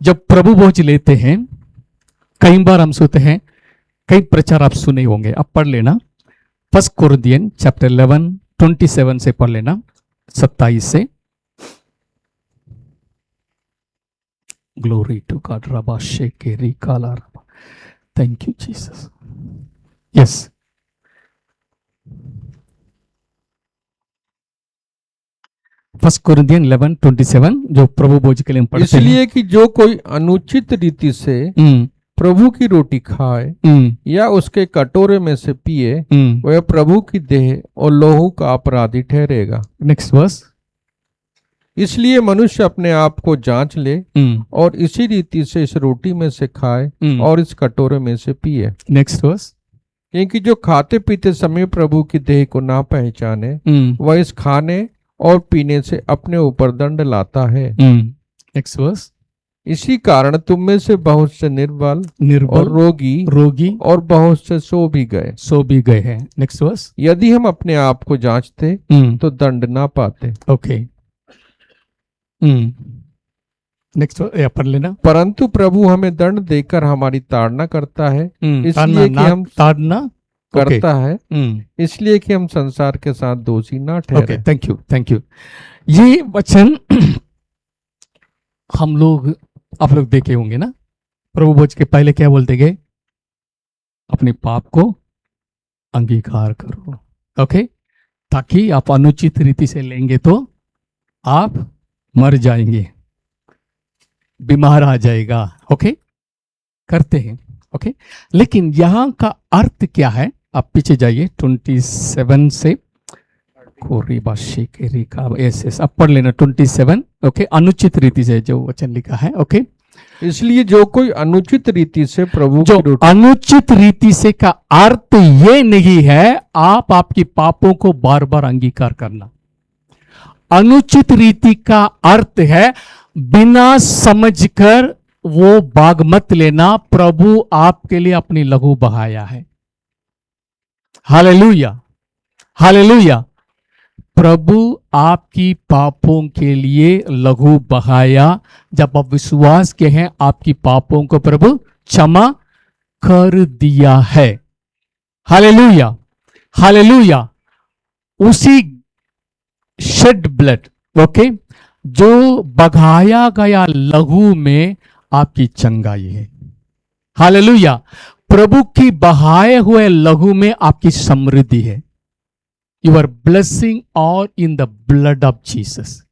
जब प्रभु भोज लेते हैं, कई बार हम सुनते हैं, कई प्रचार आप सुने होंगे, आप पढ़ लेना। 1 कोरिन्थियन चैप्टर 11 27 से पढ़ लेना, 27 से। Glory to God. रबा शेके री काला रबा। Thank you Jesus. Yes, 1 Corinthian 11 27 जो प्रभु भोज के लिए हम पढ़ते हैं। इसलिए कि जो कोई अनुचित रीति से प्रभु की रोटी खाए या उसके कटोरे में से पिए, वह प्रभु की देह और लहू का अपराधी ठहरेगा। Next verse. इसलिए मनुष्य अपने आप को जांच ले और इसी रीति से इस रोटी में से खाए और इस कटोरे में से पिए। Next verse. क्योंकि जो खाते पीते समय प्रभु की देह को ना पहचाने, वह इस खाने और पीने से अपने ऊपर दंड लाता है। Next verse. इसी कारण तुम में से बहुत से निर्बल और रोगी और बहुत से सो भी गए हैं। Next verse. यदि हम अपने आप को जांचते तो दंड ना पाते। ओके। नेक्स्ट पढ़ लेना। परंतु प्रभु हमें दंड देकर हमारी ताड़ना करता है, इसलिए कि हम ताड़ना करता है, इसलिए कि हम संसार के साथ दोषी ना ठहरे। Thank you, thank you. ये वचन हम लोग, आप लोग देखे होंगे ना, प्रभु भोज के पहले क्या बोलते गए? अपने पाप को अंगीकार करो। ओके, ताकि आप अनुचित रीति से लेंगे तो आप मर जाएंगे, बीमार आ जाएगा। ओके, करते हैं। ओके, लेकिन यहां का अर्थ क्या है? आप पीछे जाइए 27 से, अब पढ़ लेना 27। ओके, अनुचित रीति से जो वचन लिखा है। ओके, इसलिए जो कोई अनुचित रीति से प्रभु जो की रोटी अनुचित रीति से का अर्थ ये नहीं है आप आपकी पापों को बार बार अंगीकार करना। अनुचित रीति का अर्थ है बिना समझकर वो भाग मत लेना। प्रभु आपके लिए अपनी लहू बहाया है। हालेलुया, हालेलुया। प्रभु आपकी पापों के लिए लहू बहाया। जब आप विश्वास के हैं आपकी पापों को प्रभु क्षमा कर दिया है। Hallelujah, hallelujah. उसी शेड ब्लड, ओके, जो बहाया गया लहू में आपकी चंगाई है। हालेलुया। प्रभु की बहाए हुए लहू में आपकी समृद्धि है। योर ब्लेसिंग और in the blood of Jesus.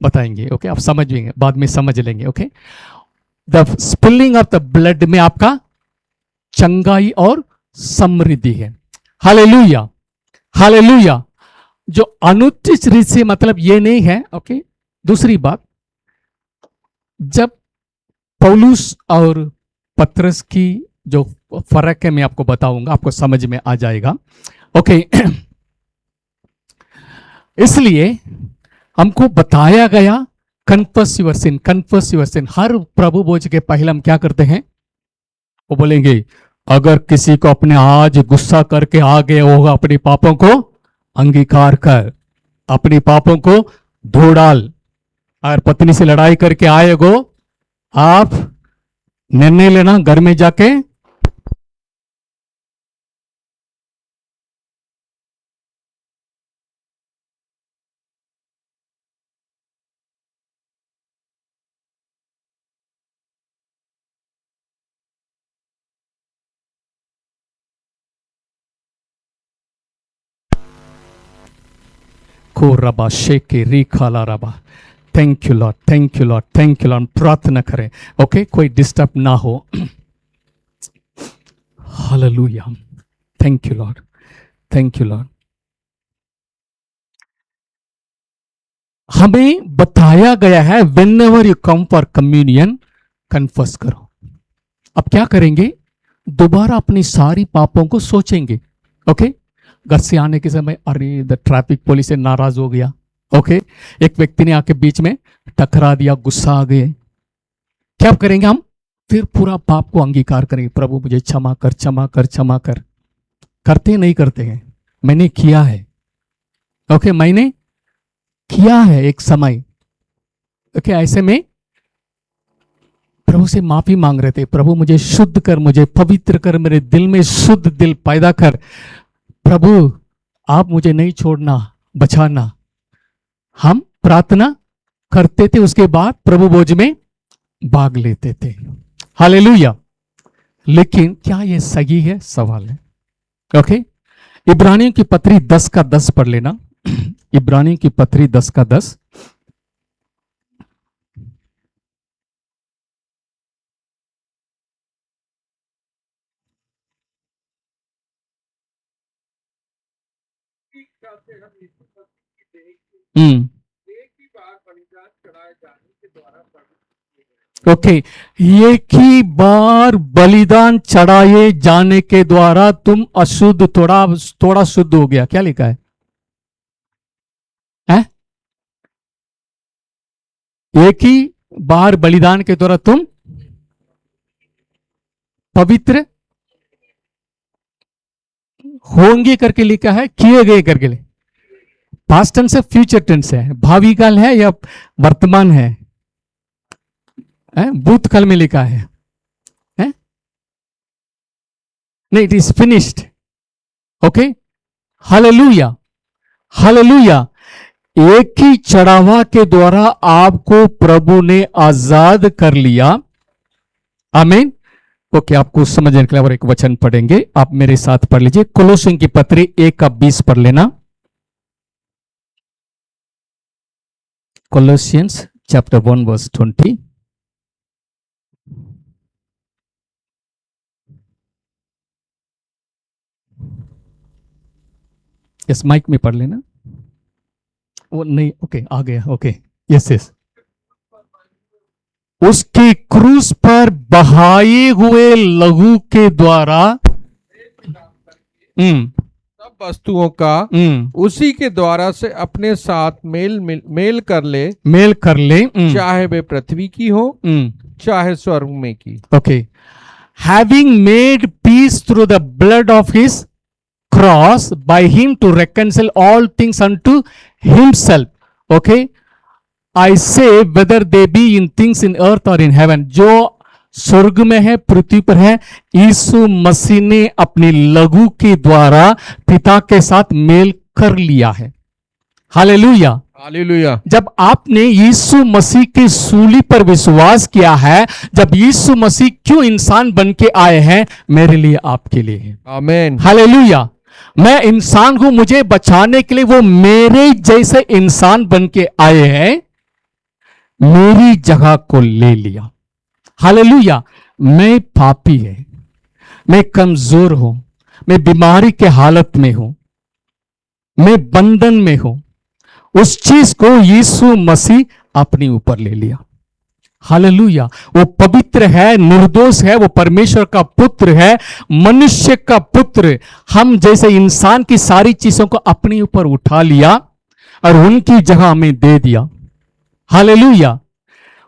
बताएंगे, ओके, आप समझेंगे, बाद में समझ लेंगे। Okay, the spilling of the blood में आपका चंगाई और समृद्धि है। Hallelujah, hallelujah. जो अनुचित रीति से मतलब ये नहीं है। ओके, दूसरी बात, जब पौलुस और पतरस की जो फर्क है मैं आपको बताऊंगा, आपको समझ में आ जाएगा। ओके, इसलिए हमको बताया गया confess your sin, confess your sin. हर प्रभु भोज के पहले हम क्या करते हैं? वो बोलेंगे अगर किसी को अपने आज गुस्सा करके आ गया होगा, अपने पापों को अंगीकार कर, अपने पापों को धो डाल। अगर पत्नी से लड़ाई करके आए गो, आप निर्णय लेना घर में जाके को रबा शेके री खाला रबा। Thank you Lord, thank you Lord, thank you Lord. प्रार्थना करें, ओके, कोई डिस्टर्ब ना हो। Hallelujah, thank you Lord, thank you Lord. हमें बताया गया है when ever you come for communion confess करो। अब क्या करेंगे? दोबारा अपनी सारी पापों को सोचेंगे। ओके, घर से आने के समय अरे द ट्रैफिक पुलिस से नाराज हो गया। ओके, एक व्यक्ति ने आके बीच में टकरा दिया, गुस्सा आ गए। क्या करेंगे हम? फिर पूरा पाप को अंगीकार करेंगे, प्रभु मुझे क्षमा कर, क्षमा कर, क्षमा कर। करते नहीं करते हैं? मैंने किया है। ओके, मैंने किया है एक समय। ओके, ऐसे में प्रभु से माफी मांग रहे थे, प्रभु मुझे शुद्ध कर, मुझे पवित्र कर, मेरे दिल में शुद्ध दिल पैदा कर। प्रभु आप मुझे नहीं छोड़ना, बचाना। हम प्रार्थना करते थे, उसके बाद प्रभु भोज में भाग लेते थे। हालेलुया। लेकिन क्या यह सही है? सवाल है। ओके, इब्रानियों की पत्री 10 का 10 पढ़ लेना। इब्रानियों की पत्री 10 का 10। ओके, एक ही बार बलिदान चढ़ाए जाने के द्वारा तुम अशुद्ध थोड़ा शुद्ध हो गया। क्या लिखा है? एक ही बार बलिदान के द्वारा तुम पवित्र होंगे करके लिखा है, किए गए करके लिखा। पास्ट टेंस है, फ्यूचर टेंस है, भावी काल है या वर्तमान है? भूतकाल में लिखा है, नहीं, it is finished. Okay, hallelujah, hallelujah. एक ही चढ़ावा के द्वारा आपको प्रभु ने आजाद कर लिया। आमीन। ओके, आपको समझने के लिए और एक वचन पढ़ेंगे, आप मेरे साथ पढ़ लीजिए। कोलोसियों की पत्री 1 का 20 पढ़ लेना। Colossians chapter 1 verse 20. Yes, mic में पढ़ लेना। वो नहीं, ओके, आ गया, ओके, यस यस। उसकी क्रूस पर बहाए हुए लहू के द्वारा सब वस्तुओं का उसी के द्वारा से अपने साथ मेल कर ले, चाहे वे पृथ्वी की हो चाहे स्वर्ग में की। Okay, having made peace through the blood of his cross by him to reconcile all things unto himself. Okay, I say whether they be in things in earth or in heaven. जो स्वर्ग में है, पृथ्वी पर है, यीशु मसीह ने अपने लहू के द्वारा पिता के साथ मेल कर लिया है। Hallelujah, hallelujah. जब आपने यीशु मसीह की सूली पर विश्वास किया है, जब यीशु मसीह क्यों इंसान बन के आए हैं, मेरे लिए, आपके लिए है। आमीन, हालेलुया। मैं इंसान हूं, मुझे बचाने के लिए वो मेरे जैसे इंसान बन के आए हैं, मेरी जगह को ले लिया। हालेलुया। मैं पापी है, मैं कमजोर हूं, मैं बीमारी के हालत में हूं, मैं बंधन में हूं, उस चीज को यीशु मसीह अपने ऊपर ले लिया। हालेलुया। वो पवित्र है, निर्दोष है, वो परमेश्वर का पुत्र है, मनुष्य का पुत्र, हम जैसे इंसान की सारी चीजों को अपने ऊपर उठा लिया और उनकी जगह हमें दे दिया। हालेलुया।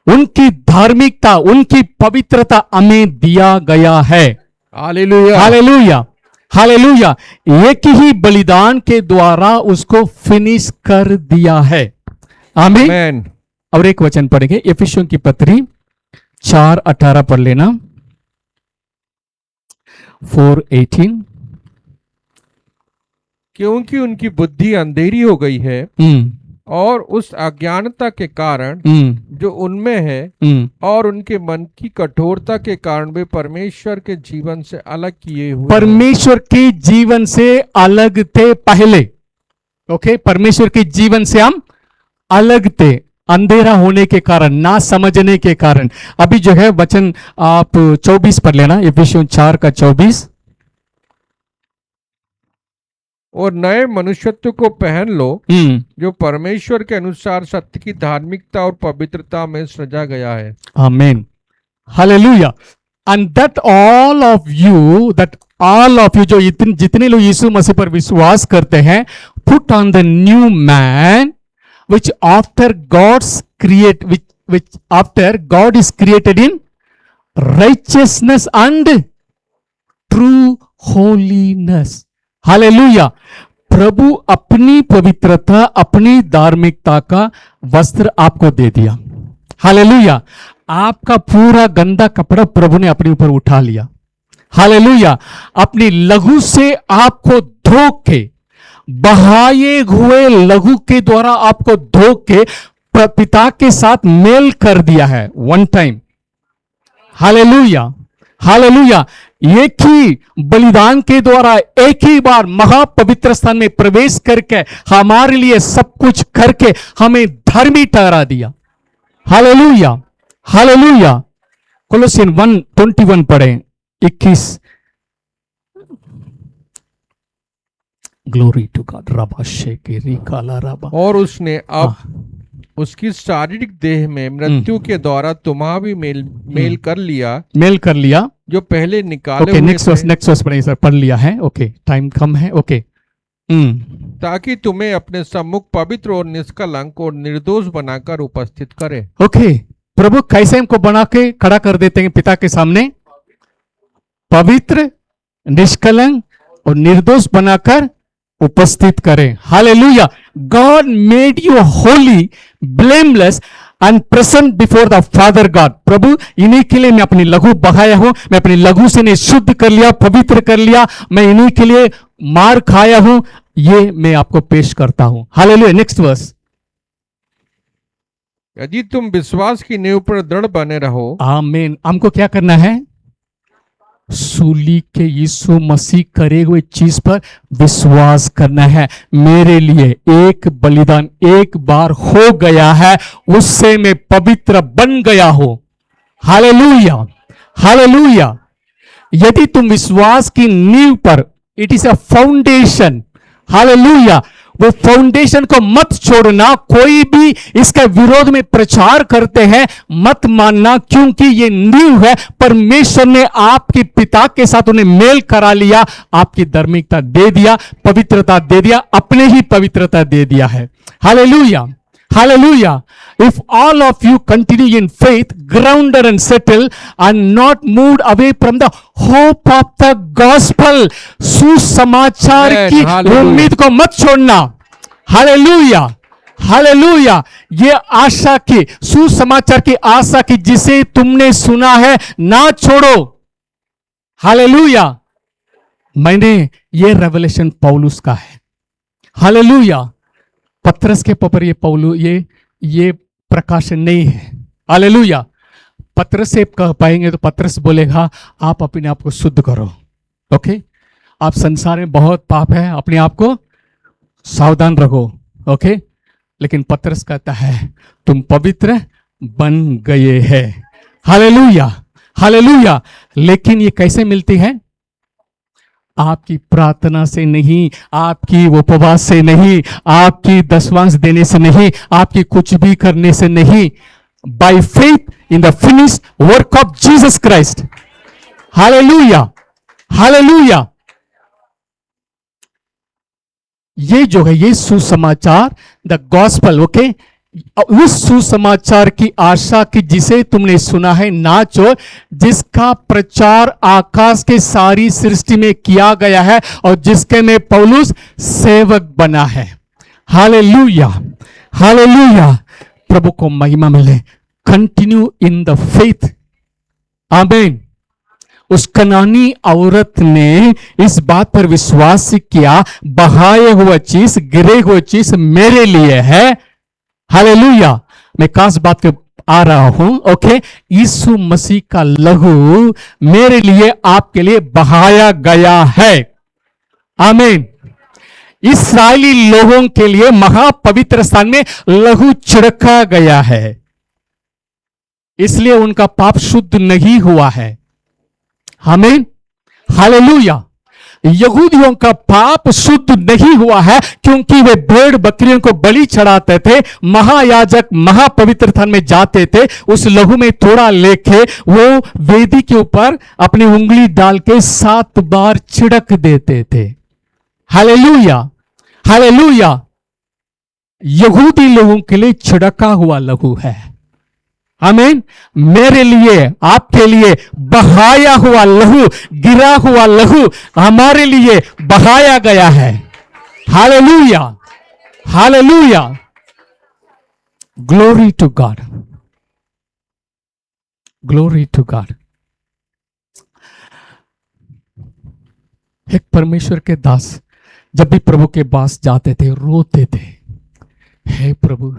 उनकी धार्मिकता, उनकी पवित्रता हमें दिया गया है। हालेलुया, हालेलुया, हालेलुया। एक ही बलिदान के द्वारा उसको फिनिश कर दिया है। आमीन। और एक वचन पढ़ेंगे, एफिसियों की पत्री 4:18 पढ़ लेना। 4:18। क्योंकि उनकी बुद्धि अंधेरी हो गई है और उस अज्ञानता के कारण जो उनमें है और उनके मन की कठोरता के कारण वे परमेश्वर के जीवन से अलग किए हुए, परमेश्वर के जीवन से अलग थे पहले। ओके, परमेश्वर के जीवन से हम अलग थे, अंधेरा होने के कारण, ना समझने के कारण। अभी जो है वचन आप 24 पढ़ लेना, एफिसियों 4:24। और नए मनुष्यत्व को पहन लो जो परमेश्वर के अनुसार सत्य की धार्मिकता और पवित्रता में सजा गया है। आमीन, hallelujah. And that all of you जो जितने लोग यीशु मसीह पर विश्वास करते हैं, put on the new man which after God is created in righteousness and true holiness. Hallelujah. प्रभु अपनी पवित्रता, अपनी धार्मिकता का वस्त्र आपको दे दिया। हालेलुया। आपका पूरा गंदा कपड़ा प्रभु ने अपने ऊपर उठा लिया। हालेलुया। अपनी लहू से आपको धो के, बहाए हुए लहू के द्वारा आपको धो के पिता के साथ मेल कर दिया है, वन टाइम। Hallelujah, hallelujah. एक ही बलिदान के द्वारा एक ही बार महापवित्र स्थान में प्रवेश करके हमारे लिए सब कुछ करके हमें धर्मी ठहरा दिया। Hallelujah, hallelujah. कोलोसियन 1:21 पढ़ें, 21। Glory to God. रबा शेकेरी काला रबा। और उसने अब उसकी शारीरिक देह में मृत्यु के द्वारा तुम्हारा भी मेल कर लिया, जो पहले निकाले हुए नेक्स्ट वर्स पढ़ें सर, पढ़ लिया है। ओके, टाइम कम है। ओके, ताकि तुम्हें अपने सम्मुख पवित्र और निष्कलंक और निर्दोष बनाकर उपस्थित करे। ओके, प्रभु कैसे हमको बना के खड़ा कर देते हैं पिता के सामने? पवित्र, निष्कलंक और निर्दोष बनाकर उपस्थित करें। Hallelujah. God made you holy, blameless and present before the Father God. प्रभु, इन्हीं के लिए मैं अपनी लहू बहाया हूं, मैं अपनी लहू से इन्हें शुद्ध कर लिया, पवित्र कर लिया, मैं इन्हीं के लिए मार खाया हूं, ये मैं आपको पेश करता हूं। हालेलुया। Next verse. यदि तुम विश्वास की नींव पर दृढ़ बने रहो। आमीन। हमको क्या करना है? सूली के यीशु मसीह करे हुए चीज पर विश्वास करना है। मेरे लिए एक बलिदान एक बार हो गया है, उससे मैं पवित्र बन गया हूं। Hallelujah, hallelujah. यदि तुम विश्वास की नींव पर, it is a foundation, hallelujah, वो फाउंडेशन को मत छोड़ना। कोई भी इसका विरोध में प्रचार करते हैं मत मानना, क्योंकि ये नींव है। परमेश्वर ने आपके पिता के साथ उन्हें मेल करा लिया, आपकी धार्मिकता दे दिया, पवित्रता दे दिया, अपने ही पवित्रता दे दिया है। Hallelujah, hallelujah. If all of you continue in faith, grounded and settled, and not moved away from the hope of the gospel, सुसमाचार Amen. की Hallelujah. उम्मीद को मत छोड़ना। Hallelujah, hallelujah. ये आशा की, सुसमाचार की आशा की जिसे तुमने सुना है, ना छोड़ो। हालेलुया। मैंने ये रेवलेशन पौलुस का है। हालेलुया। पत्रस के ऊपर ये पौलुस ये प्रकाशन नहीं है। हालेलुया। पत्रस से कह पाएंगे तो पत्रस बोलेगा आप अपने आप को शुद्ध करो। ओके, आप संसार में बहुत पाप है, अपने आप को सावधान रखो। ओके, लेकिन पत्रस कहता है तुम पवित्र बन गए हैं। Hallelujah, hallelujah. लेकिन ये कैसे मिलती है? आपकी प्रार्थना से नहीं, आपकी उपवास से नहीं, आपकी दशवांश देने से नहीं, आपकी कुछ भी करने से नहीं। By faith in the finished work of Jesus Christ. Hallelujah, hallelujah. ये जो है ये सुसमाचार, द गॉस्पल, ओके, उस सुसमाचार की आशा की जिसे तुमने सुना है, ना छोड़, जिसका प्रचार आकाश के सारी सृष्टि में किया गया है और जिसके में पौलुस सेवक बना है। हालेलुया, हालेलुया। प्रभु को महिमा मिले। Continue in the faith. आमीन। उस कनानी औरत ने इस बात पर विश्वास किया, बहाए हुआ चीज, गिरे हुए चीज मेरे लिए है। हालेलुया। मैं खास बात पे आ रहा हूं। ओके, यीशु मसीह का लहू मेरे लिए, आपके लिए बहाया गया है। आमीन। इस्राएली लोगों के लिए महापवित्र स्थान में लहू छिड़का गया है, इसलिए उनका पाप शुद्ध नहीं हुआ है। आमीन, हालेलुया। यहूदियों का पाप शुद्ध नहीं हुआ है क्योंकि वे भेड़ बकरियों को बलि चढ़ाते थे। महायाजक महापवित्र स्थान में जाते थे, उस लहू में थोड़ा लेके वो वेदी के ऊपर अपनी उंगली डाल के 7 बार छिड़क देते थे। Hallelujah, hallelujah. यहूदी लोगों के लिए छिड़का हुआ लहू है। आमीन। मेरे लिए, आपके लिए बहाया हुआ लहू, गिरा हुआ लहू हमारे लिए बहाया गया है। Hallelujah, hallelujah. Glory to God, glory to God. एक परमेश्वर के दास जब भी प्रभु के पास जाते थे रोते थे, हे प्रभु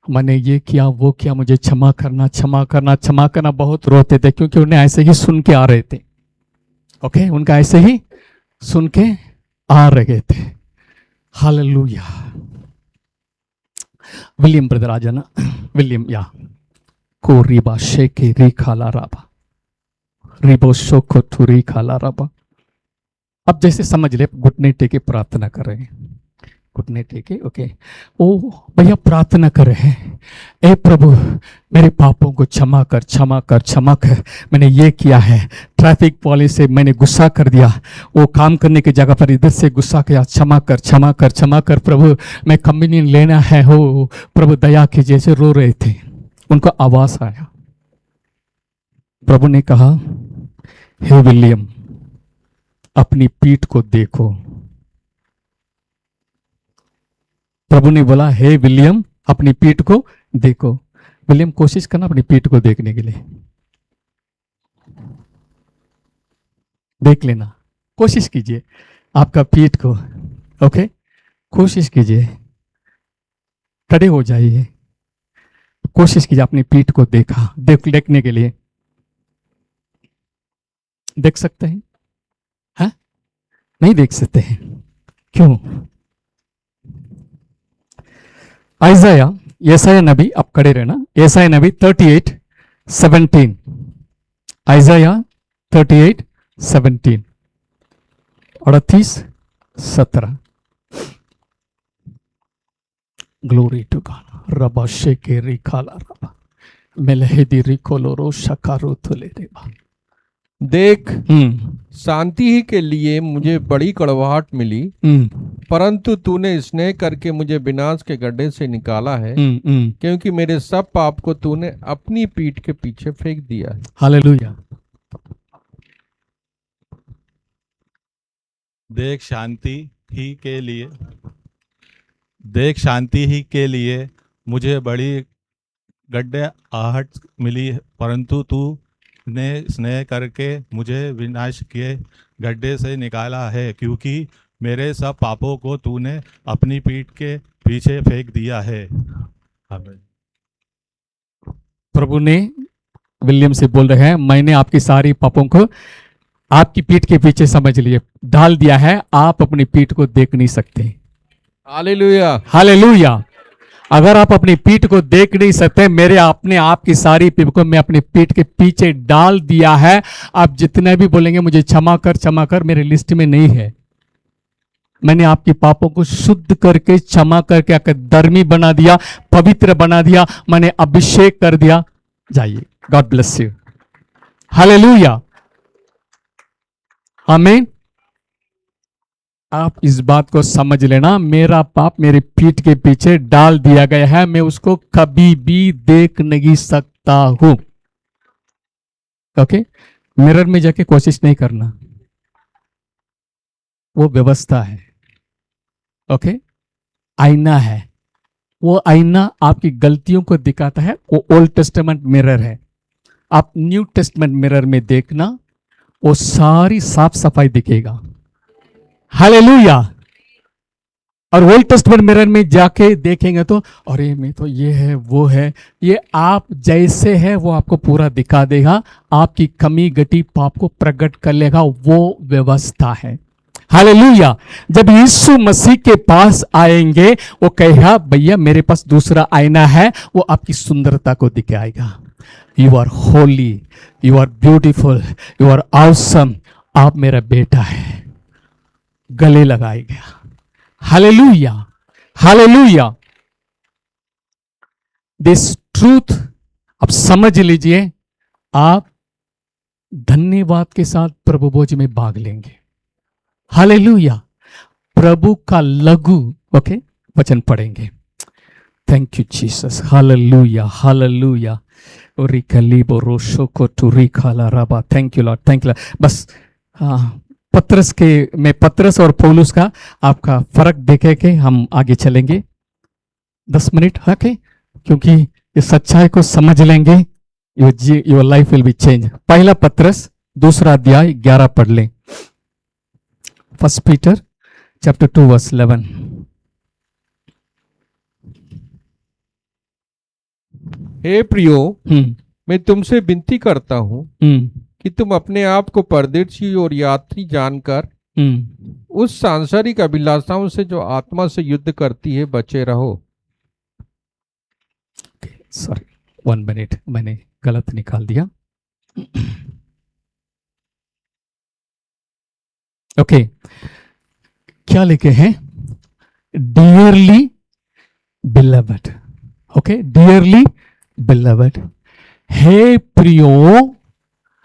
मैंने ये किया वो किया, मुझे क्षमा करना, क्षमा करना, क्षमा करना। बहुत रोते थे क्योंकि उन्हें ऐसे ही सुन के आ रहे थे। ओके, उनका ऐसे ही सुन के आ रहे थे। हालेलुया। विलियम ब्रदर आ जाना। विलियम या को रिबा शेके री खाला राबा रिबो शोको थुरी खाला राबा। अब जैसे समझ ले, घुटने टेके प्रार्थना कर रहे हैं, घुटने टेके। ओके, ओ भैया प्रार्थना कर रहे हैं, ए प्रभु मेरे पापों को क्षमा कर, क्षमा कर, क्षमा कर। मैंने ये किया है, ट्रैफिक पुलिस से मैंने गुस्सा कर दिया, वो काम करने की जगह पर इधर से गुस्सा किया, क्षमा कर, क्षमा कर, क्षमा कर प्रभु। मैं कम्युनियन लेना है, हो प्रभु दया कीजिए। जैसे रो रहे थे, उनको आवाज आया, प्रभु ने कहा हे विलियम अपनी पीठ को देखो। प्रभु ने बोला हे विलियम अपनी पीठ को देखो। विलियम कोशिश करना अपनी पीठ को देखने के लिए, देख लेना, कोशिश कीजिए आपका पीठ को। ओके, कोशिश कीजिए, खड़े हो जाइए, कोशिश कीजिए अपनी पीठ को देखने के लिए। देख सकते हैं? हाँ, नहीं देख सकते हैं। क्यों? आइजाया, यशाया नबी, आप खड़े रहना, यशाया नबी 38:17, आइजाया 38:17, 38:17। Glory to God. रबा शेके रिखाला रबा मेलहेदी रिकोलोरो शकारो थुले रेबा। देख, शांति ही के लिए मुझे बड़ी कड़वाहट मिली, परंतु तूने स्नेह करके मुझे विनाश के गड्ढे से निकाला है, क्योंकि मेरे सब पाप को तूने अपनी पीठ के पीछे फेंक दिया है। हालेलुया। देख शांति ही के लिए मुझे बड़ी गड्ढे आहट मिली, परंतु तूने स्नेह करके मुझे विनाश के गड्ढे से निकाला है, क्योंकि मेरे सब पापों को तूने अपनी पीठ के पीछे फेंक दिया है। प्रभु ने विलियम से बोल रहे हैं, मैंने आपकी सारी पापों को आपकी पीठ के पीछे समझ लिए, डाल दिया है, आप अपनी पीठ को देख नहीं सकते। Hallelujah, hallelujah. अगर आप अपनी पीठ को देख नहीं सकते, मेरे आपने आपकी सारी पीठ को मैं अपनी पीठ के पीछे डाल दिया है। आप जितने भी बोलेंगे मुझे क्षमा कर, मेरे लिस्ट में नहीं है। मैंने आपके पापों को शुद्ध करके, क्षमा करके, आकर धर्मी बना दिया, पवित्र बना दिया, मैंने अभिषेक कर दिया। जाइए, गॉड ब्लेस यू। हालेलुया, आमीन। आप इस बात को समझ लेना, मेरा पाप मेरी पीठ के पीछे डाल दिया गया है, मैं उसको कभी भी देख नहीं सकता हूं। ओके, मिरर में जाके कोशिश नहीं करना, वो व्यवस्था है। ओके, आईना है, वो आईना आपकी गलतियों को दिखाता है, वो ओल्ड टेस्टामेंट मिरर है। आप न्यू टेस्टामेंट मिरर में देखना, वो सारी साफ सफाई दिखेगा। हालेलुया। और ओल्ड टेस्टामेंट मिरर में जाके देखेंगे तो अरे मैं तो ये है वो है, ये आप जैसे है वो आपको पूरा दिखा देगा, आपकी कमी घटी पाप को प्रकट कर लेगा, वो व्यवस्था है। हालेलुया। जब यीशु मसीह के पास आएंगे, वो कहेगा भैया मेरे पास दूसरा आईना है, वो आपकी सुंदरता को दिखाएगा। You are holy, you are beautiful, you are awesome, आप मेरा बेटा है, गले लगाएगा। Hallelujah, hallelujah. दिस ट्रूथ आप समझ लीजिए, आप धन्यवाद के साथ प्रभु भोज में भाग लेंगे। हालेलुया। प्रभु का लघु ओके वचन पढ़ेंगे। Thank you Jesus. Hallelujah, hallelujah. रिकलीबो रोशो को टुरी खाला रबा। Thank you Lord, thank you Lord. बस पत्रस के में पत्रस और पौलुस का आपका फर्क देखे के हम आगे चलेंगे 10 मिनट, ओके, क्योंकि इस सच्चाई को समझ लेंगे, your life will be change. पहला पत्रस 2 अध्याय 11 पढ़ लें। 1 Peter chapter 2 verse 11। हे प्रियो, मैं तुमसे विनती करता हूं कि तुम अपने आप को परदेशी और यात्री जानकर उस सांसारिक अभिलाषाओं से जो आत्मा से युद्ध करती है बचे रहो। सॉरी 1 मिनट, मैंने गलत निकाल दिया। ओके, क्या लिखे हैं? Dearly beloved. Okay, dearly beloved. हे प्रियो,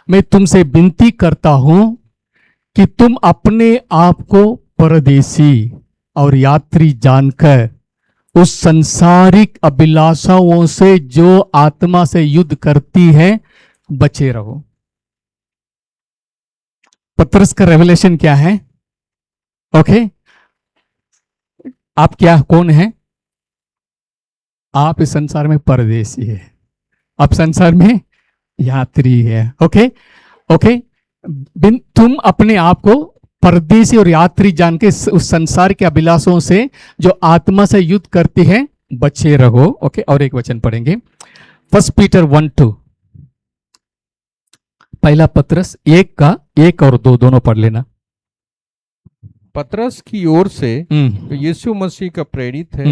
मैं तुमसे विनती करता हूं कि तुम अपने आप को परदेसी और यात्री जानकर उस संसारिक अभिलाषाओं से जो आत्मा से युद्ध करती है बचे रहो। पत्रस का रेवलेशन क्या है? ओके, आप क्या कौन है? आप इस संसार में परदेसी है, आप संसार में यात्री है। ओके ओके, तुम अपने आप को परदेसी और यात्री जान के उस संसार के अभिलाषों से जो आत्मा से युद्ध करती है बचे रहो। ओके, और एक वचन पढ़ेंगे 1 Peter 1:2। पहला पत्रस 1 और 2 दोनों पढ़ लेना। पतरस की ओर से हम्म, जो यीशु मसीह का प्रेरित है,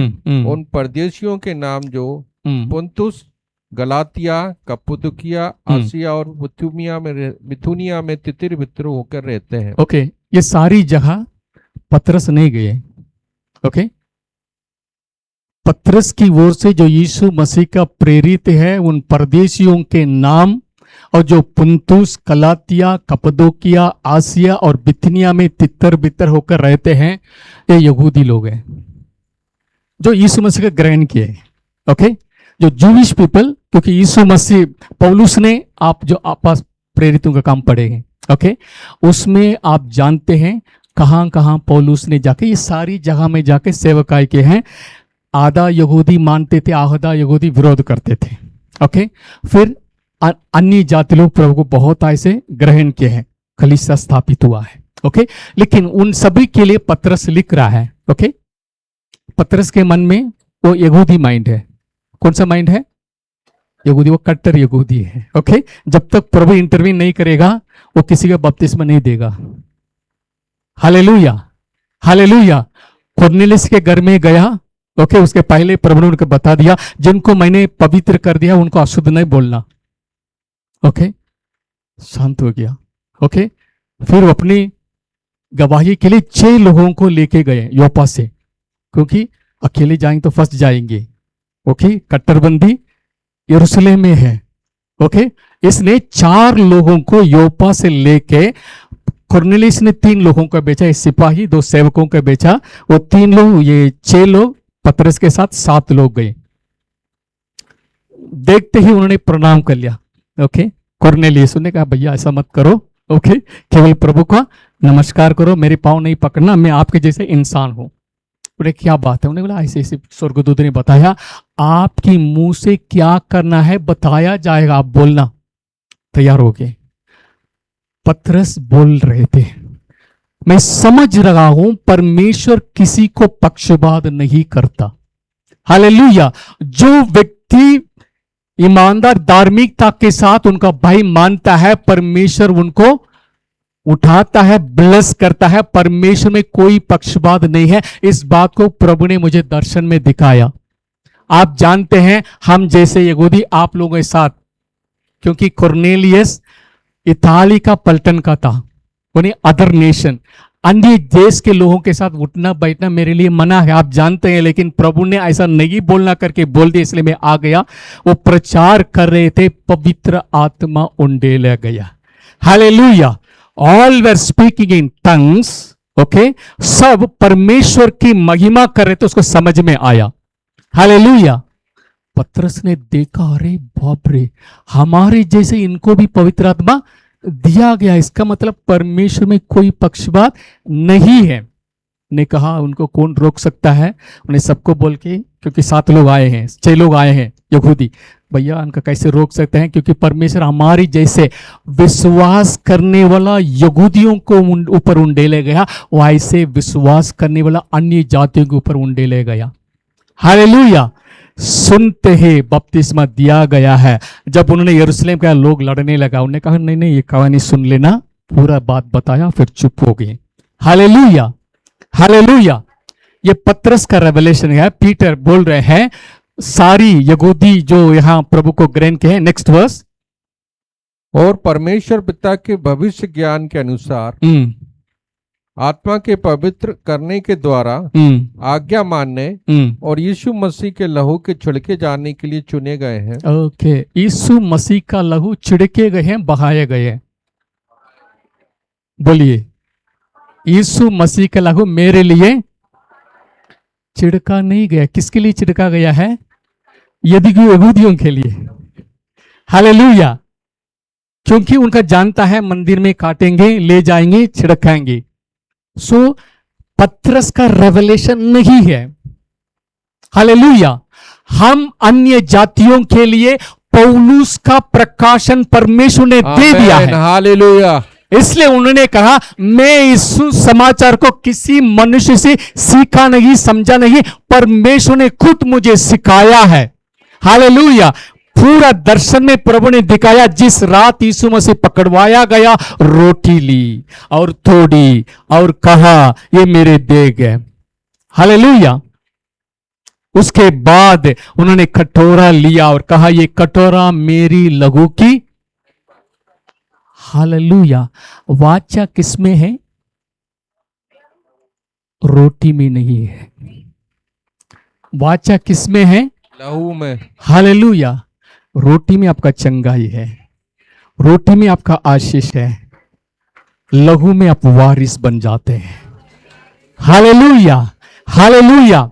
उन परदेशियों के नाम जो पुंतुस, गलातिया, कप्पदोकिया, आसिया और बिथुनिया में तितिर बितर होकर रहते हैं। ओके, ये सारी जगह पतरस नहीं गए। ओके, पतरस की ओर से जो यीशु मसीह का प्रेरित है, उन परदेशियों के नाम, और जो पुंतुस, गलातिया, कप्पदोकिया, आसिया और बिथुनिया में तितर बितर होकर रहते हैं, ये यहूदी लोग हैं जो यीशु मसीह का ग्रहण किए। ओके, जो जूविश पीपल, क्योंकि यीशु मसीह, पौलुस ने, आप जो आपस प्रेरितों का काम पढ़ेंगे, ओके, उसमें आप जानते हैं कहां कहां पौलुस ने जाके, ये सारी जगह में जाके सेवकाई किए हैं। आधा यहूदी मानते थे, आधा यहूदी विरोध करते थे। ओके, फिर अन्य जाति लोग प्रभु को बहुत ऐसे ग्रहण किए हैं, कलीसिया स्थापित हुआ है। ओके, लेकिन उन सभी के लिए पतरस लिख रहा है। ओके, पतरस के मन में वो यहूदी माइंड है। कौन सा माइंड है? यहूदी, वो कट्टर यहूदी है। ओके, जब तक प्रभु इंटरवीन नहीं करेगा वो किसी का बपतिस्मा नहीं देगा। Hallelujah, hallelujah. कुरनेलियुस के घर में गया, ओके, उसके पहले प्रभु ने उनको बता दिया, जिनको मैंने पवित्र कर दिया उनको अशुद्ध नहीं बोलना। ओके, शांत हो गया। ओके, फिर वो अपनी गवाही के लिए 6 लोगों को लेके गए योपा से, क्योंकि अकेले जाएंगे तो फंस जाएंगे। ओके, कट्टरबंदी यरूशलेम में है। ओके, इसने 4 लोगों को योपा से लेके, कुरनेलियुस ने 3 लोगों को बेचा, एक सिपाही, 2 सेवकों को बेचा, वो 3 लोग, ये 6 लोग पतरस के साथ 7 लोग गए। देखते ही उन्होंने प्रणाम कर लिया। ओके, कुरनेलियुस ने कहा भैया ऐसा मत करो, ओके, केवल प्रभु का नमस्कार करो, मेरे पाँव नहीं पकड़ना, मैं आपके जैसे इंसान हूं। उन्हें क्या बात है? उन्हें बोला ऐसे ऐसे स्वर्गदूत ने बताया, आपकी मुंह से क्या करना है बताया जाएगा, आप बोलना। तैयार हो गए। पतरस बोल रहे थे, मैं समझ रहा हूं परमेश्वर किसी को पक्षपात नहीं करता। हालेलुया। जो व्यक्ति ईमानदार धार्मिकता के साथ उनका भाई मानता है, परमेश्वर उनको उठाता है, ब्लेस करता है। परमेश्वर में कोई पक्षपात नहीं है। इस बात को प्रभु ने मुझे दर्शन में दिखाया। आप जानते हैं, हम जैसे यहूदी आप लोगों के साथ, क्योंकि कुरनेलियुस इताली का पलटन का था, उन्हें अदर नेशन, अन्य देश के लोगों के साथ उठना बैठना मेरे लिए मना है, आप जानते हैं, लेकिन प्रभु ने ऐसा नहीं बोलना करके बोल दिया, इसलिए मैं आ गया। वो प्रचार कर रहे थे, पवित्र आत्मा उंडेला गया। Hallelujah. All were speaking in tongues. Okay, सब परमेश्वर की महिमा कर रहे थे, उसको समझ में आया। हालेलुया। पतरस ने देखा, अरे बाप रे, हमारे जैसे इनको भी पवित्र आत्मा दिया गया, इसका मतलब परमेश्वर में कोई पक्षपात नहीं है। ने कहा उनको कौन रोक सकता है? उन्हें सबको बोल के, क्योंकि 7 लोग आए हैं, 6 लोग आए हैं यहूदी, भैया उनका कैसे रोक सकते हैं? क्योंकि परमेश्वर हमारी जैसे विश्वास करने वाला यहूदियों को ऊपर उंडेले गया, वैसे विश्वास करने वाला अन्य जातियों के ऊपर उंडेले गया। हालेलुया। सुनते ही बपतिस्मा दिया गया है। जब उन्होंने यरूशलेम का लोग लड़ने लगा, उन्होंने कहा नहीं नहीं, ये कहानी सुन लेना, पूरा बात बताया, फिर चुप हो गए। Hallelujah, hallelujah. ये पतरस का रेवलेशन है। पीटर बोल रहे हैं, सारी यहूदी जो यहां प्रभु को ग्रहण के हैं। Next verse. और परमेश्वर पिता के भविष्य ज्ञान के अनुसार आत्मा के पवित्र करने के द्वारा आज्ञा मानने और यीशु मसीह के लहू के छिड़के जाने के लिए चुने गए हैं। ओके, यीशु मसीह का लहू छिड़के गए हैं, बहाए गए हैं। बोलिए, यीशु मसीह का लहू मेरे लिए छिड़का नहीं गया। किसके लिए छिड़का गया है? यहूदियों के लिए। हालेलुया। क्योंकि उनका जानता है मंदिर में काटेंगे, ले जाएंगे, छिड़काएंगे। सो पतरस का रेवलेशन नहीं है। हालेलुया। हम अन्य जातियों के लिए पौलुस का प्रकाशन परमेश्वर ने दे दिया है। हालेलुया। इसलिए उन्होंने कहा, मैं इस समाचार को किसी मनुष्य से सीखा नहीं, समझा नहीं, परमेश्वर ने खुद मुझे सिखाया है। हालेलुया। पूरा दर्शन में प्रभु ने दिखाया, जिस रात यीशु मसीह पकड़वाया गया, रोटी ली और तोड़ी और कहा ये मेरे देह है। हालेलुया। उसके बाद उन्होंने कटोरा लिया और कहा ये कटोरा मेरी लहू की। हालेलुया। वाचा किसमें है? रोटी में नहीं है। वाचा किसमें है? लहू में। हालेलुया। रोटी में आपका चंगाई है, रोटी में आपका आशीष है, लहू में आप वारिस बन जाते हैं। Hallelujah, hallelujah.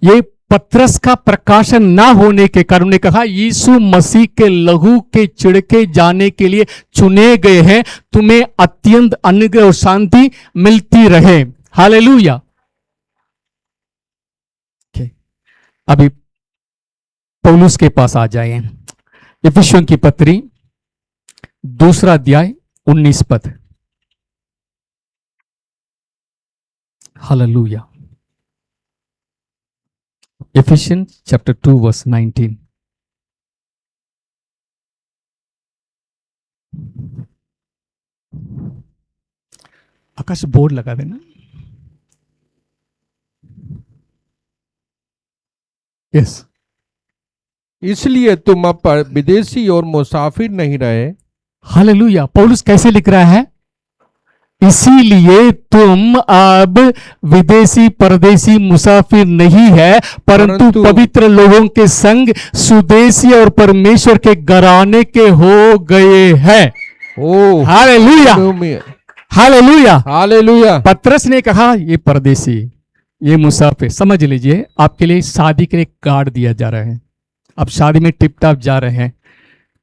ये पत्रस का प्रकाशन ना होने के कारण ने कहा यीशु मसीह के लहू के छिड़के जाने के लिए चुने गए हैं, तुम्हें अत्यंत अनुग्रह और शांति मिलती रहे। हालेलुया। अभी पौलुस के पास आ जाए। इफिसियों की पत्री 2 अध्याय 19 पद। हालेलुया। Ephesians chapter 2 verse 19. आकाश बोर्ड लगा देना। यस। इसलिए तुम अब विदेशी और मुसाफिर नहीं रहे। हालेलुया। पौलुस कैसे लिख रहा है? इसीलिए तुम अब विदेशी परदेशी मुसाफिर नहीं है, परंतु पवित्र लोगों के संग सुदेशी और परमेश्वर के घराने के हो गए हैं। ओ हालेलुया, हालेलुया, हालेलुया। पत्रस ने कहा ये परदेशी, ये मुसाफिर। समझ लीजिए आपके लिए शादी के लिए कार्ड दिया जा रहा है, आप शादी में टिप टाप जा रहे हैं,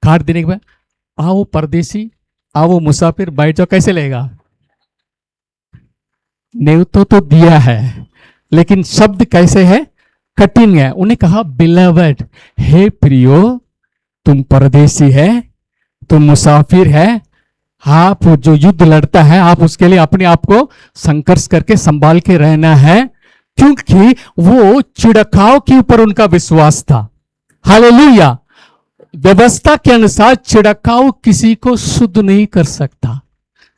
कार्ड देने के बाद आओ परदेशी, आओ मुसाफिर, बैठ जाओ, कैसे लेगा? नेवतो तो दिया है, लेकिन शब्द कैसे है? कठिन है। उन्हें कहा बिलवड, हे प्रियो, तुम परदेशी है, तुम मुसाफिर है, आप जो युद्ध लड़ता है आप उसके लिए अपने आप को संघर्ष करके संभाल के रहना है, क्योंकि वो छिड़काव के ऊपर उनका विश्वास था। हालेलुया। व्यवस्था के अनुसार छिड़काव किसी को शुद्ध नहीं कर सकता,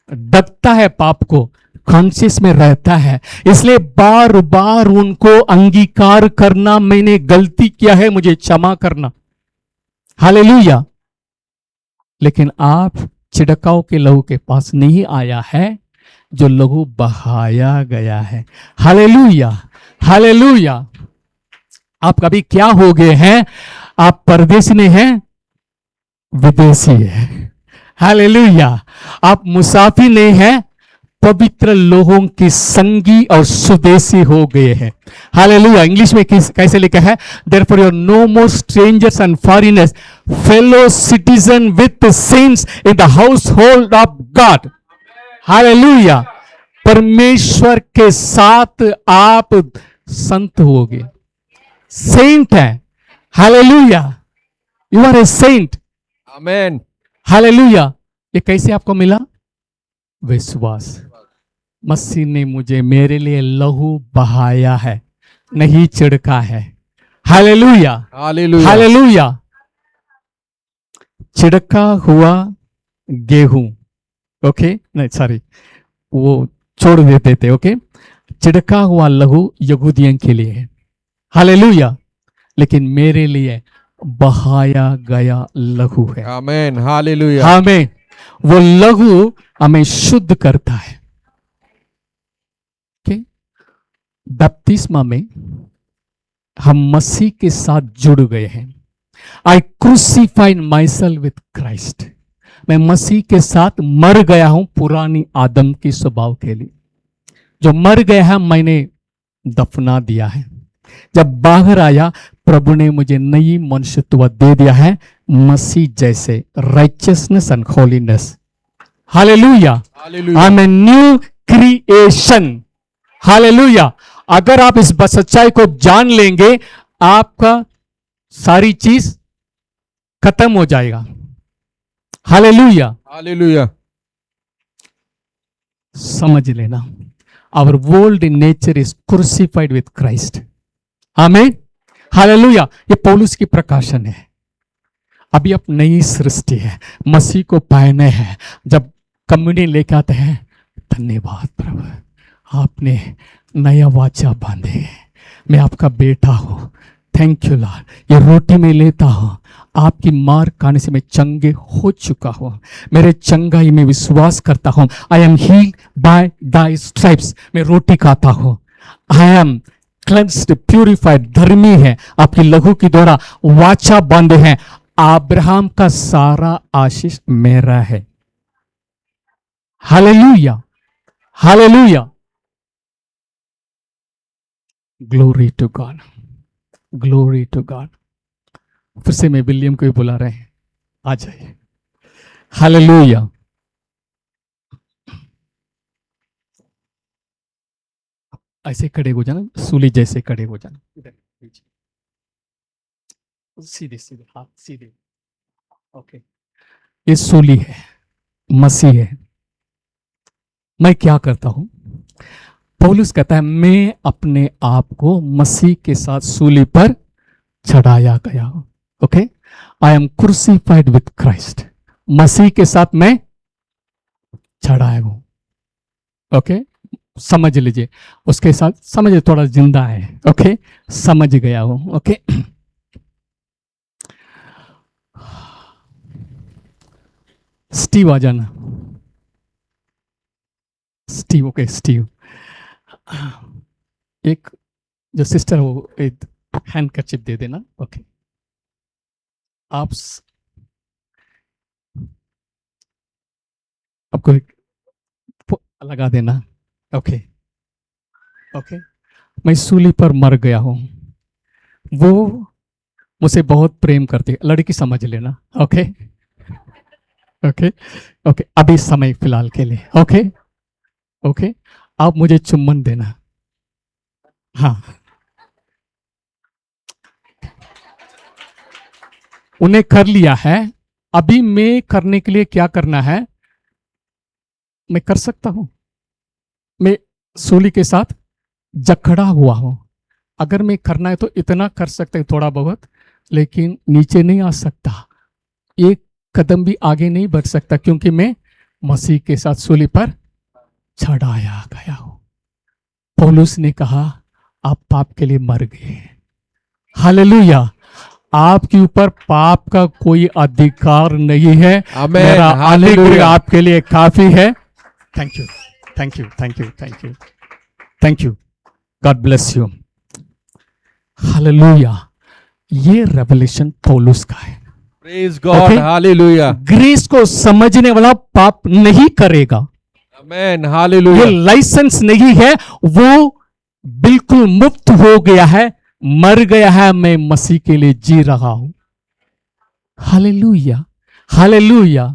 डरता है पाप को, कॉन्शियस में रहता है, इसलिए बार बार उनको अंगीकार करना, मैंने गलती किया है, मुझे क्षमा करना। हालेलुया। लेकिन आप छिड़काव के लहू के पास नहीं आया है, जो लहू बहाया गया है। Hallelujah, hallelujah. आप कभी क्या हो गए हैं? आप परदेशी नहीं हैं, विदेशी है। हालेलुया। आप मुसाफिर नहीं हैं, पवित्र लोगों की संगी और सुदेशी हो गए हैं। हालेलुया। इंग्लिश में कैसे लिखा है? Therefore you are no more strangers and foreigners, fellow citizen with the saints in the household of God. Hallelujah. परमेश्वर के साथ आप संत हो गए, सेंट है। Hallelujah. You are a saint. आमेन। हालेलुया। ये कैसे आपको मिला? विश्वास। मसीह ने मुझे, मेरे लिए लहू बहाया है, नहीं छिड़का है। हालेलुया, हालेलुया, हालेलुया। छिड़का हुआ गेहूं, ओके, नहीं सॉरी, वो छोड़ देते थे, ओके। छिड़का हुआ लहू यहूदियों के लिए है। हालेलुया। लेकिन मेरे लिए बहाया गया लहू है। आमेन। हालेलुया। हमें वो लहू हमें शुद्ध करता है। बपतिस्मा में हम मसीह के साथ जुड़ गए हैं। I crucified myself with Christ. मैं मसीह के साथ मर गया हूं पुरानी आदम की स्वभाव के लिए। जो मर गया है मैंने दफना दिया है। जब बाहर आया, प्रभु ने मुझे नई मनुष्यत्व दे दिया है, मसीह जैसे, righteousness and holiness. Hallelujah. I am a new creation. Hallelujah. अगर आप इस सच्चाई को जान लेंगे, आपका सारी चीज खत्म हो जाएगा। Hallelujah, hallelujah. समझ लेना, our old nature is crucified with Christ. आमीन। हालेलुया। ये पौलुस की प्रकाशन है। अभी आप नई सृष्टि है, मसीह को पाने हैं। जब कम्युनियन लेके आते हैं, धन्यवाद प्रभु, आपने नया वाचा बांधे है, मैं आपका बेटा हूं, थैंक यू लॉर्ड। ये रोटी मैं लेता हूं, आपकी मार खाने से मैं चंगे हो चुका हूं, मेरे चंगाई में विश्वास करता हूं। I am heeled by thy stripes. मैं रोटी खाता हूं, आई एम क्लेंस्ड, प्यूरिफाइड, धर्मी है, आपकी लहू के द्वारा वाचा बांधे हैं। अब्राहम का सारा आशीष मेरा है। Hallelujah, hallelujah, glory to God, glory to God. फिर से मैं विलियम को भी बुला रहे हैं, आ जाइए। हालेलुया। ऐसे खड़े हो जाना, सूली जैसे खड़े हो जाना, इधर पीछे, सीधे सीधे हाथ सीधे। ओके, ये सूली है, मसीह है। मैं क्या करता हूं? पौलुस कहता है मैं अपने आप को मसीह के साथ सूली पर चढ़ाया गया हूं। Okay, I am crucified with Christ. मसीह के साथ मैं चढ़ाया हूं। ओके, समझ लीजिए, उसके साथ समझिए, थोड़ा जिंदा है। ओके, समझ गया हूं। ओके, स्टीव आ जाना, स्टीव। ओके स्टीव, एक जो सिस्टर हो, एक हैंड कर्चिप दे देना। ओके, आप आपको एक लगा देना। ओके, ओके, मैं सूली पर मर गया हूं। वो मुझे बहुत प्रेम करती है, लड़की समझ लेना। ओके, ओके, ओके, अभी समय फिलहाल के लिए। ओके, ओके, आप मुझे चुम्बन देना। हाँ, उन्हें कर लिया है, अभी मैं करने के लिए क्या करना है? मैं कर सकता हूं, मैं सूली के साथ जकड़ा हुआ हूं। अगर मैं करना है तो इतना कर सकते हैं, थोड़ा बहुत, लेकिन नीचे नहीं आ सकता, एक कदम भी आगे नहीं बढ़ सकता, क्योंकि मैं मसीह के साथ सूली पर चढ़ाया गया हूं। पौलुस ने कहा आप पाप के लिए मर गए। हालेलुया, आपके ऊपर पाप का कोई अधिकार नहीं है। आमेन, मेरा अनुग्रह हालेलुया। आपके लिए काफी है। Thank you, thank you, thank you, thank you, thank you, God bless you. Hallelujah, ये रेवलेशन पौलुस का है। Praise God, Okay? Hallelujah, grace को समझने वाला पाप नहीं करेगा। आमेन, ये हालेलुया, लाइसेंस नहीं है, वो बिल्कुल मुक्त हो गया है, मर गया है, मैं मसीह के लिए जी रहा हूं। Hallelujah, hallelujah.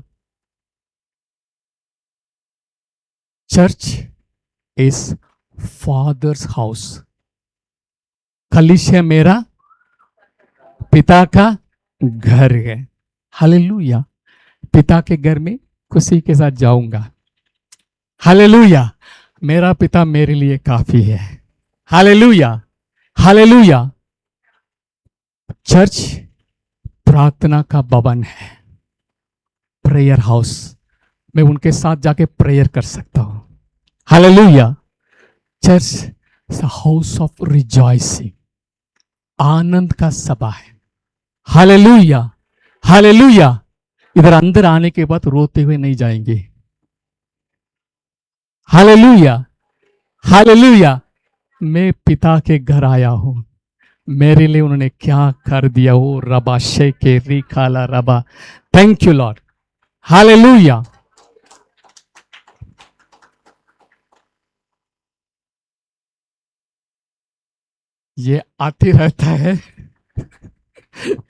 Church is fathers house. कलीसिया मेरा पिता का घर है। हालेलुया, पिता के घर में खुशी के साथ जाऊंगा। हालेलुया, मेरा पिता मेरे लिए काफी है। Hallelujah, hallelujah. चर्च प्रार्थना का भवन है, प्रेयर हाउस। मैं उनके साथ जाके प्रेयर कर सकता हूं। Hallelujah, church is a house of rejoicing, आनंद का सभा है। Hallelujah, hallelujah. इधर अंदर आने के बाद रोते हुए नहीं जाएंगे। Hallelujah, hallelujah. मैं पिता के घर आया हूं, मेरे लिए उन्होंने क्या कर दिया। वो रबा शेके री खाला रबा, थैंक यू लॉर्ड। हालेलुया। ये आते रहता है।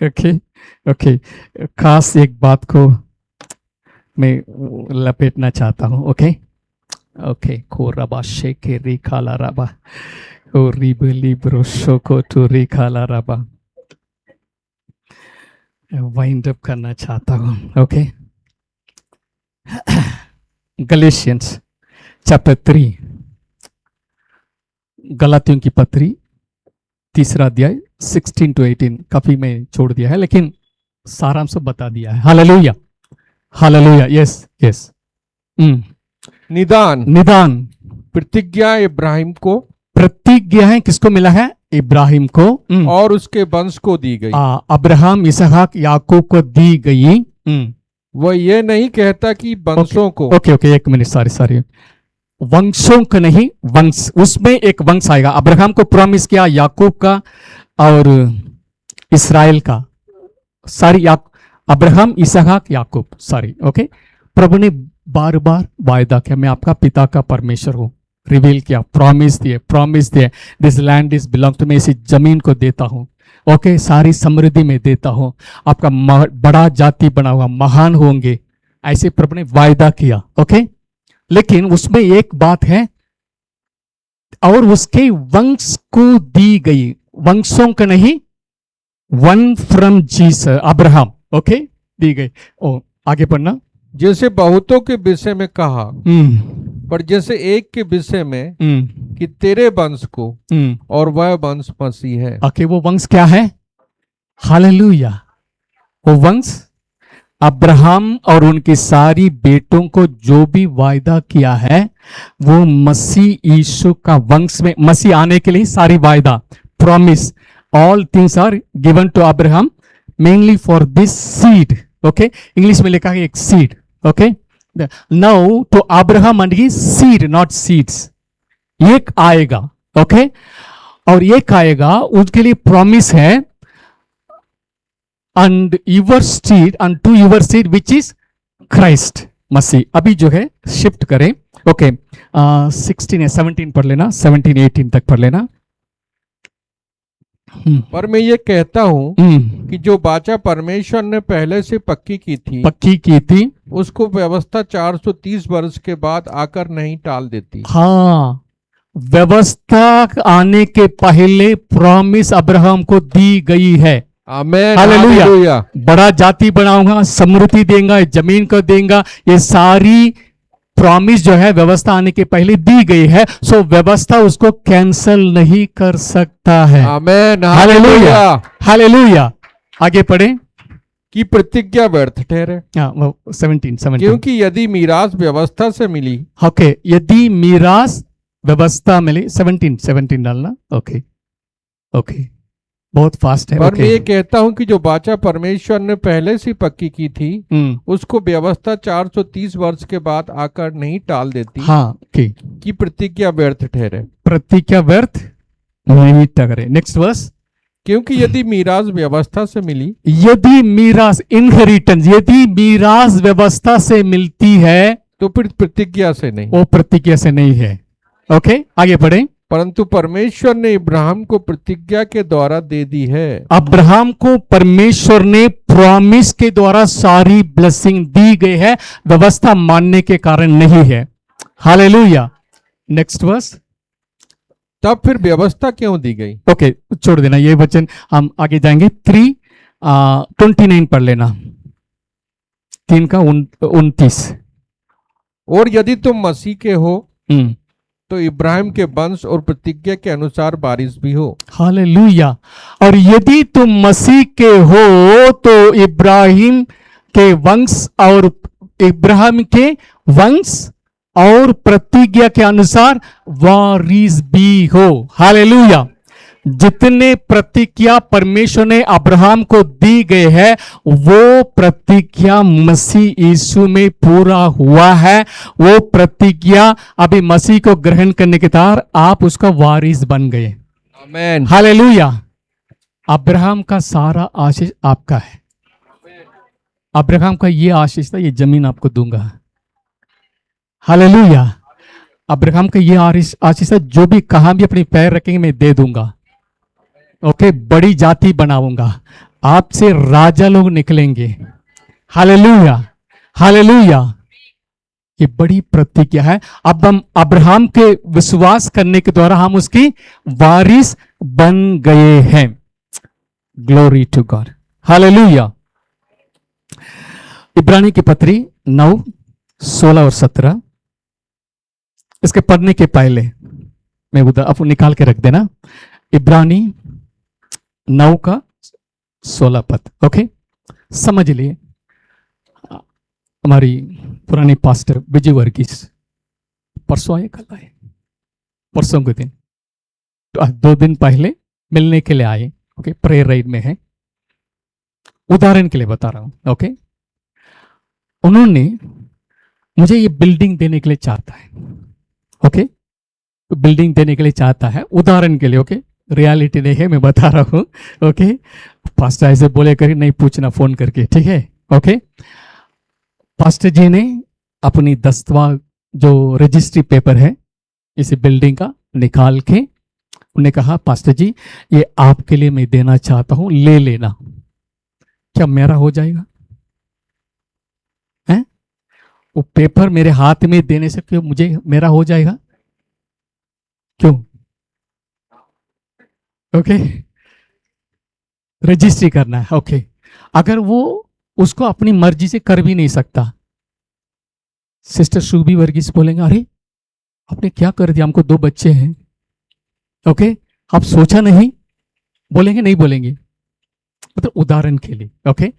ओके, ओके, खास एक बात को मैं लपेटना चाहता हूं। ओके, ओके, को रबा शेके री खाला रबा, ओ रिबली ब्रोशो को टू री खाला रबा, वाइंड अप करना चाहता हूं। ओके, गलेशियंस चैप्टर 3, गलातियों की पत्री तीसरा अध्याय 16 to 18 काफी मैं छोड़ दिया है, लेकिन सारांश बता दिया है। Hallelujah, hallelujah, yes yes. निदान निदान प्रतिज्ञा इब्राहिम को प्रतिज्ञा है किसको मिला है? इब्राहिम को और उसके वंश को दी गई। अब्राहम, इसहाक, याकूब को दी गई। वह ये नहीं कहता कि वंशों को। ओके ओके, एक मिनट, सारी वंशों का नहीं, वंश, उसमें एक वंश आएगा। अब्राहम को प्रॉमिस किया, याकूब का और इस्राएल का, सारी अब्राहम, इसहाक, याकूब, सारी। ओके, प्रभु ने बार बार वायदा किया, मैं आपका पिता का परमेश्वर हूं, रिवील किया, प्रॉमिस दिए, this land is belong to me, इसी जमीन को देता हूं। ओके, सारी समृद्धि में देता हूं, आपका बड़ा जाति बनाऊंगा, महान होंगे, ऐसे प्रभु ने वायदा किया। ओके, लेकिन उसमें एक बात है, और उसके वंश को दी गई, वंशों का नहीं, one from Jesus, Abraham. Okay, दी गई। ओ आगे पढ़ना। जैसे बहुतों के विषय में कहा, पर जैसे एक के विषय में कि तेरे वंश को, और वह वंश मसीह है। ओके, वो वंश क्या है? हालेलुया, वो वंश अब्राहम और उनके सारी बेटों को जो भी वायदा किया है, वो मसीह यीशु का वंश में, मसीह आने के लिए सारी वायदा, promise, all things are given to Abraham mainly for this seed. Okay, English में लिखा है एक seed. Okay, now to Abraham and his seed, not seeds, एक आएगा। ओके, और एक आएगा, उसके लिए प्रॉमिस है, and your seed and to your seed which is Christ, मसीह। अभी जो है शिफ्ट करें। ओके, 16 या 17 पढ़ लेना, 17 18 तक पढ़ लेना। पर मैं ये कहता हूं कि जो वाचा परमेश्वर ने पहले से पक्की की थी, उसको व्यवस्था 430 वर्ष के बाद आकर नहीं टाल देती। हाँ, व्यवस्था आने के पहले प्रॉमिस अब्राहम को दी गई है। आमीन, हालेलुया। बड़ा जाति बनाऊंगा, समृद्धि देगा, जमीन को देगा, ये सारी प्रॉमिस जो है व्यवस्था आने के पहले दी गई है। सो व्यवस्था उसको कैंसल नहीं कर सकता है। आमीन, हालेलुया, हालेलुया। आगे पढ़े। कि प्रतिज्ञा व्यर्थ ठहरे। 17 क्योंकि यदि मीरास व्यवस्था से मिली। ओके, यदि मीरास व्यवस्था मिली, 17 डालना। ओके ओके, बहुत फास्ट है। पर मैं ये कहता हूं कि जो वाचा परमेश्वर ने पहले से पक्की की थी, उसको व्यवस्था 430 वर्ष के बाद आकर नहीं टाल देती। हाँ, कि प्रतिज्ञा व्यर्थ ठहरे। प्रतिज्ञा व्यर्थ नहीं ठहरे। Next verse. क्योंकि यदि मीरास व्यवस्था से मिली, यदि मीरास, इनहेरिटेंस, यदि मीरास व्यवस्था से मिलती है, तो फिर प्रतिज्ञा से नहीं, वो प्रतिज्ञा से नहीं है। ओके, आगे बढ़े। परंतु परमेश्वर ने इब्राहिम को प्रतिज्ञा के द्वारा दे दी है। अब्राहम को परमेश्वर ने प्रॉमिस के द्वारा सारी ब्लेसिंग दी गई है, व्यवस्था मानने के कारण नहीं है। हालेलुया। Next verse. तब फिर व्यवस्था क्यों दी गई? ओके, छोड़ देना ये वचन, हम आगे जाएंगे। 3:29 पढ़ लेना, 3 का 29। और यदि तुम मसीह के हो, तो इब्राहिम के वंश और प्रतिज्ञा के अनुसार वारिस भी हो। हालेलुया। और यदि तुम मसीह के हो, तो इब्राहिम के वंश और इब्राहिम के वंश और प्रतिज्ञा के अनुसार वारिस भी हो। हालेलुया। जितने प्रतिज्ञा परमेश्वर ने अब्राहम को दी गई है, वो प्रतिज्ञा मसीह यीशु में पूरा हुआ है। वो प्रतिज्ञा अभी मसीह को ग्रहण करने के बाद आप उसका वारिस बन गए। आमीन, हालेलुया। अब्राहम का सारा आशीष आपका है। अब्राहम का ये आशीष था, ये जमीन आपको दूंगा। हालेलुया। अब्राहम का ये आशीष है, जो भी कहां भी अपने पैर रखेंगे मैं दे दूंगा। ओके, बड़ी जाति बनाऊंगा, आपसे राजा लोग निकलेंगे। Hallelujah, hallelujah. ये बड़ी प्रतिज्ञा है। अब हम अब्राहम के विश्वास करने के द्वारा हम उसकी वारिस बन गए हैं। Glory to God. हालेलुया। इब्रानी की पत्री 9, 16 और 17। इसके पढ़ने के पहले मैं उधर आप निकाल के रख देना। इब्रानी 9 का 16 पद। ओके, समझ लिए। हमारी पुरानी पास्टर विजय वर्गीस परसों आए, कल आए, परसों के दिन, तो 2 दिन पहले मिलने के लिए आए। ओके, प्रेयर राइड में है, उदाहरण के लिए बता रहा हूं। ओके, उन्होंने मुझे ये बिल्डिंग देने के लिए चाहता है। ओके, तो बिल्डिंग देने के लिए चाहता है, उदाहरण के लिए। ओके, रियलिटी नहीं है, मैं बता रहा हूं। ओके, पास्टर ऐसे बोले करी नहीं पूछना फोन करके, ठीक है। ओके, पास्टर जी ने अपनी दस्तवा जो रजिस्ट्री पेपर है इस बिल्डिंग का निकाल के उन्हें कहा, पास्टर जी ये आपके लिए मैं देना चाहता हूं, ले लेना। क्या मेरा हो जाएगा? हैं? वो पेपर मेरे हाथ में देने से क्यों मुझे मेरा हो जाएगा? क्यों? ओके, रजिस्ट्री करना है। ओके, अगर वो उसको अपनी मर्जी से कर भी नहीं सकता, सिस्टर सुबी वर्गीस बोलेंगे, अरे आपने क्या कर दिया, हमको 2 बच्चे हैं। ओके, आप सोचा नहीं? बोलेंगे नहीं बोलेंगे? मतलब उदाहरण के लिए। ओके,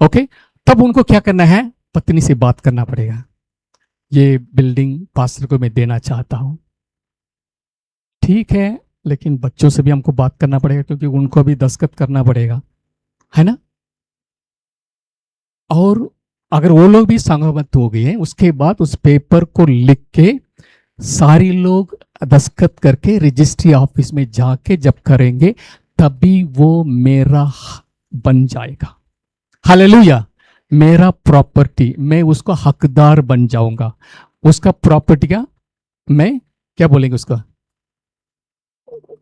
ओके, तब उनको क्या करना है? पत्नी से बात करना पड़ेगा, ये बिल्डिंग पास्टर को मैं देना चाहता हूं। ठीक है, लेकिन बच्चों से भी हमको बात करना पड़ेगा, क्योंकि उनको भी दस्तखत करना पड़ेगा, है ना। और अगर वो लोग भी सहमत हो गए हैं, उसके बाद उस पेपर को लिख के सारी लोग दस्तखत करके रजिस्ट्री ऑफिस में जाके जब करेंगे, तभी वो मेरा बन जाएगा। हालेलुया, मेरा प्रॉपर्टी, मैं उसका हकदार बन जाऊंगा। उसका प्रॉपर्टी का मैं क्या बोलेंगे उसका?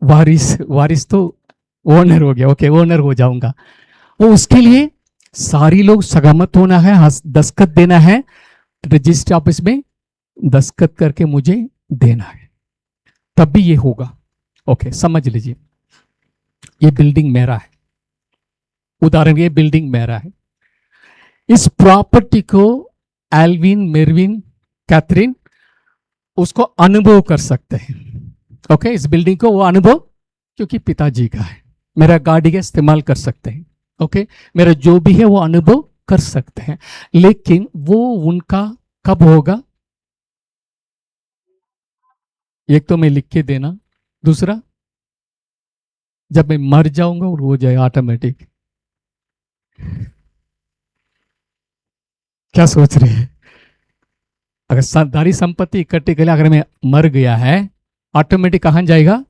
वारिस। वारिस तो ओनर हो गया। ओके, ओनर हो जाऊंगा। वो उसके लिए सारी लोग सहमत होना है, दस्तखत देना है, रजिस्ट्री ऑफिस में दस्तखत करके मुझे देना है, तभी ये होगा। ओके, समझ लीजिए, ये बिल्डिंग मेरा है, उदाहरण, ये बिल्डिंग मेरा है। इस प्रॉपर्टी को एल्विन, मेरविन, कैथरीन उसको अनुभव कर सकते हैं। ओके, इस बिल्डिंग को वो अनुभव, क्योंकि पिताजी का है, मेरा गाड़ी का इस्तेमाल कर सकते हैं। ओके, मेरा जो भी है वो अनुभव कर सकते हैं, लेकिन वो उनका कब होगा? एक तो मैं लिख के देना, दूसरा जब मैं मर जाऊंगा वो हो जाए ऑटोमेटिक। क्या सोच रहे हैं? अगर सारी संपत्ति इकट्ठी कर लिया, अगर मैं मर गया है, ऑटोमेटिक कहां जाएगा?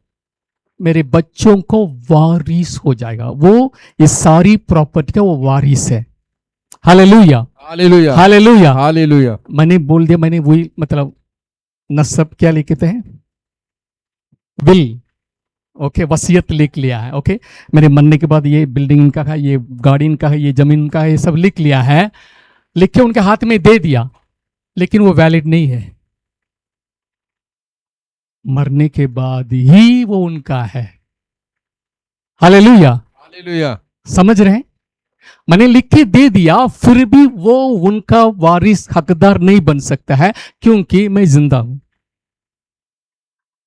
मेरे बच्चों को वारिस हो जाएगा। वो इस सारी प्रॉपर्टी का वो वारिस है। हालेलुया, हालेलुया, हालेलुया, हालेलुया। मैंने बोल दिया, मैंने वही मतलब नसब क्या लिखते हैं? विल। ओके, वसीयत लिख लिया है। ओके, मेरे मरने के बाद ये बिल्डिंग इनका है, ये गाड़ी इनका है, ये जमीन इनका है, ये सब लिख लिया है, लिख के उनके हाथ में दे दिया, लेकिन वो वैलिड नहीं है। मरने के बाद ही वो उनका है। Hallelujah, hallelujah. समझ रहे हैं? मैंने लिख के दे दिया, फिर भी वो उनका वारिस हकदार नहीं बन सकता है, क्योंकि मैं जिंदा हूं।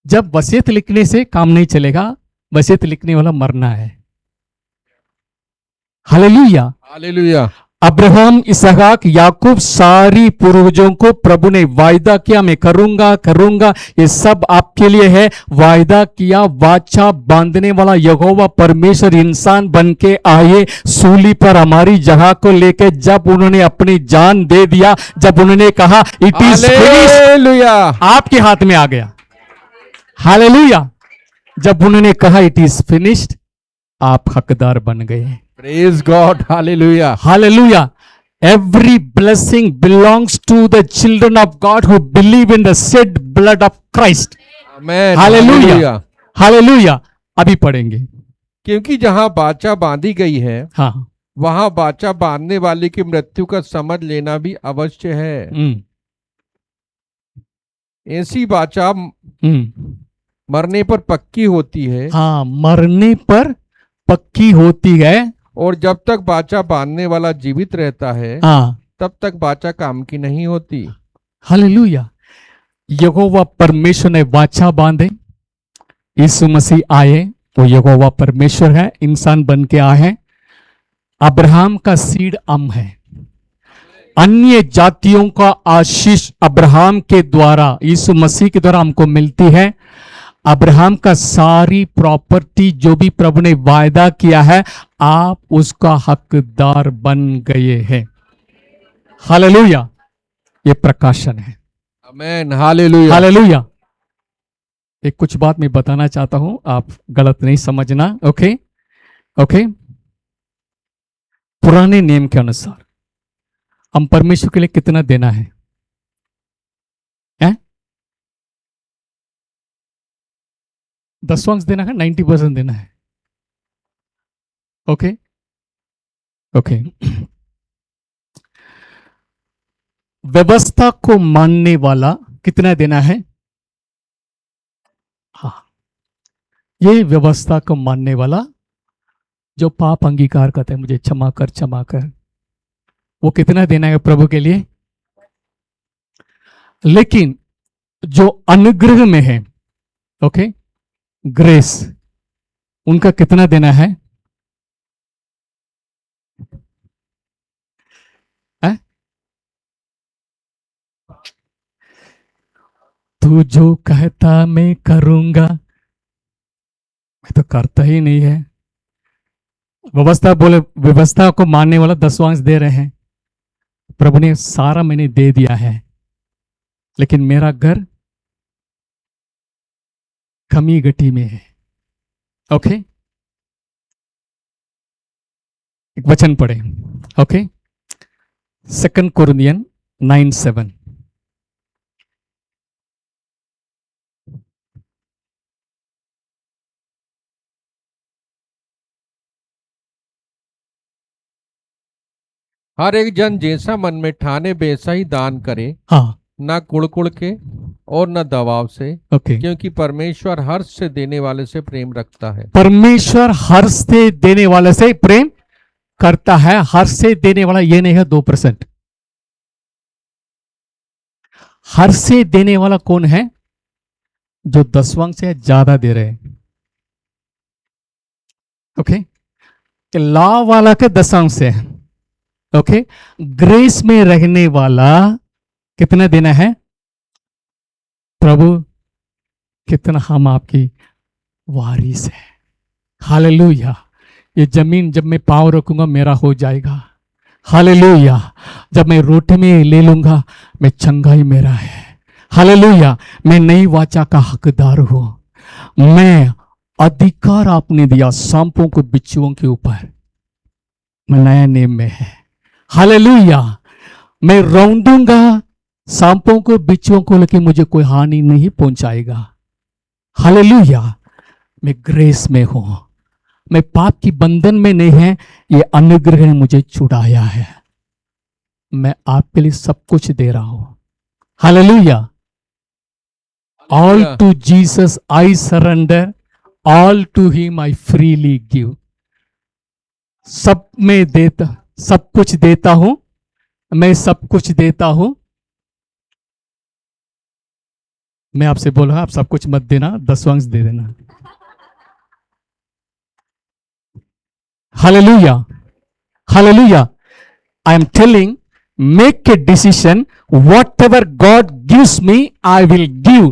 जब वसीयत लिखने से काम नहीं चलेगा, वसीयत लिखने वाला मरना है। Hallelujah, hallelujah. अब्राहम, इसहाक, याकूब, सारी पूर्वजों को प्रभु ने वायदा किया, मैं करूंगा करूंगा, ये सब आपके लिए है। वायदा किया, वाचा बांधने वाला यहोवा परमेश्वर इंसान बन के आए, सूली पर हमारी जगह को लेके जब उन्होंने अपनी जान दे दिया, जब उन्होंने कहा इट इज फिनिश्ड, हालेलुया। आपके हाथ में आ गया। हालेलुया, जब उन्होंने कहा इट इज फिनिश्ड, आप हकदार बन गए। Praise God. Hallelujah. Hallelujah. Every blessing belongs to the children of God who believe in the shed blood of Christ. Amen. Hallelujah. Hallelujah. अभी पढ़ेंगे। क्योंकि जहां बाचा बांधी गई है, हाँ, वहां बाचा बांधने वाले की मृत्यु का समझ लेना भी अवश्य है। ऐसी बाचा मरने पर पक्की होती है। हाँ, मरने पर पक्की होती है। और जब तक बाचा बांधने वाला जीवित रहता है, हाँ, तब तक बाचा काम की नहीं होती। हालेलुया। यहोवा परमेश्वर ने वाचा बांधे, यीशु मसीह आए, वो यहोवा परमेश्वर है, इंसान बन के आए हैं। अब्राहम का सीड है। अन्य जातियों का आशीष अब्राहम के द्वारा, यीशु मसीह के द्वारा हमको मिलती है। अब्राहम का सारी प्रॉपर्टी जो भी प्रभु ने वायदा किया है, आप उसका हकदार बन गए हैं। हालेलुया। ये प्रकाशन है। आमेन, हालेलुया। हालेलुया। एक कुछ बात मैं बताना चाहता हूं, आप गलत नहीं समझना। Okay okay. पुराने नियम के अनुसार हम परमेश्वर के लिए कितना देना है? 10 देना है, 90% देना है। Okay okay. व्यवस्था को मानने वाला कितना देना है? हाँ, ये व्यवस्था को मानने वाला जो पाप अंगीकार करता है, मुझे क्षमा कर, वो कितना देना है प्रभु के लिए? लेकिन जो अनुग्रह में है, ओके, ग्रेस, उनका कितना देना है? तू जो कहता मैं करूंगा, मैं तो करता ही नहीं है। व्यवस्था को मानने वाला 10वां दे रहे हैं। प्रभु ने सारा मैंने दे दिया है, लेकिन मेरा घर कमी गटी में है। ओके, एक वचन पढ़े। Okay, 2 Corinthian 9:7। हर एक जन जैसा मन में ठाने वैसा ही दान करे, हाँ, ना कुड़ के और न दबाव से, ओके। क्योंकि परमेश्वर हर्ष से देने वाले से प्रेम रखता है। परमेश्वर हर्ष से देने वाले से प्रेम करता है। हर्ष से देने वाला ये नहीं है 2%। हर्ष से देने वाला कौन है? जो 10वां से ज्यादा दे रहे हैं। ओके, लॉ वाला के 10वां से है। ओके, ग्रेस में रहने वाला कितना देना है? प्रभु, कितना हम आपकी वारिस है। हालेलुया। ये जमीन जब मैं पांव रखूंगा मेरा हो जाएगा। हालेलुया। जब मैं रोटी में ले लूंगा, मैं चंगाई मेरा है। हालेलुया। मैं नई वाचा का हकदार हूं। मैं अधिकार आपने दिया सांपों को बिच्छुओं के ऊपर, मैं नया नियम में है। हालेलुया। मैं रौंदूंगा सांपों को बिच्छुओं को, लेकिन मुझे कोई हानि नहीं पहुंचाएगा। हालेलुया। मैं ग्रेस में हूं, मैं पाप की बंधन में नहीं है। ये अनुग्रह ने मुझे छुड़ाया है। मैं आपके लिए सब कुछ दे रहा हूं। Hallelujah. All to Jesus I surrender, all to him I freely give. सब में देता, सब कुछ देता हूं, मैं सब कुछ देता हूं। मैं आपसे बोल रहा हूं, आप सब कुछ मत देना, 10वां दे देना। Hallelujah, hallelujah. I am telling, make a decision. Whatever God gives me, I will give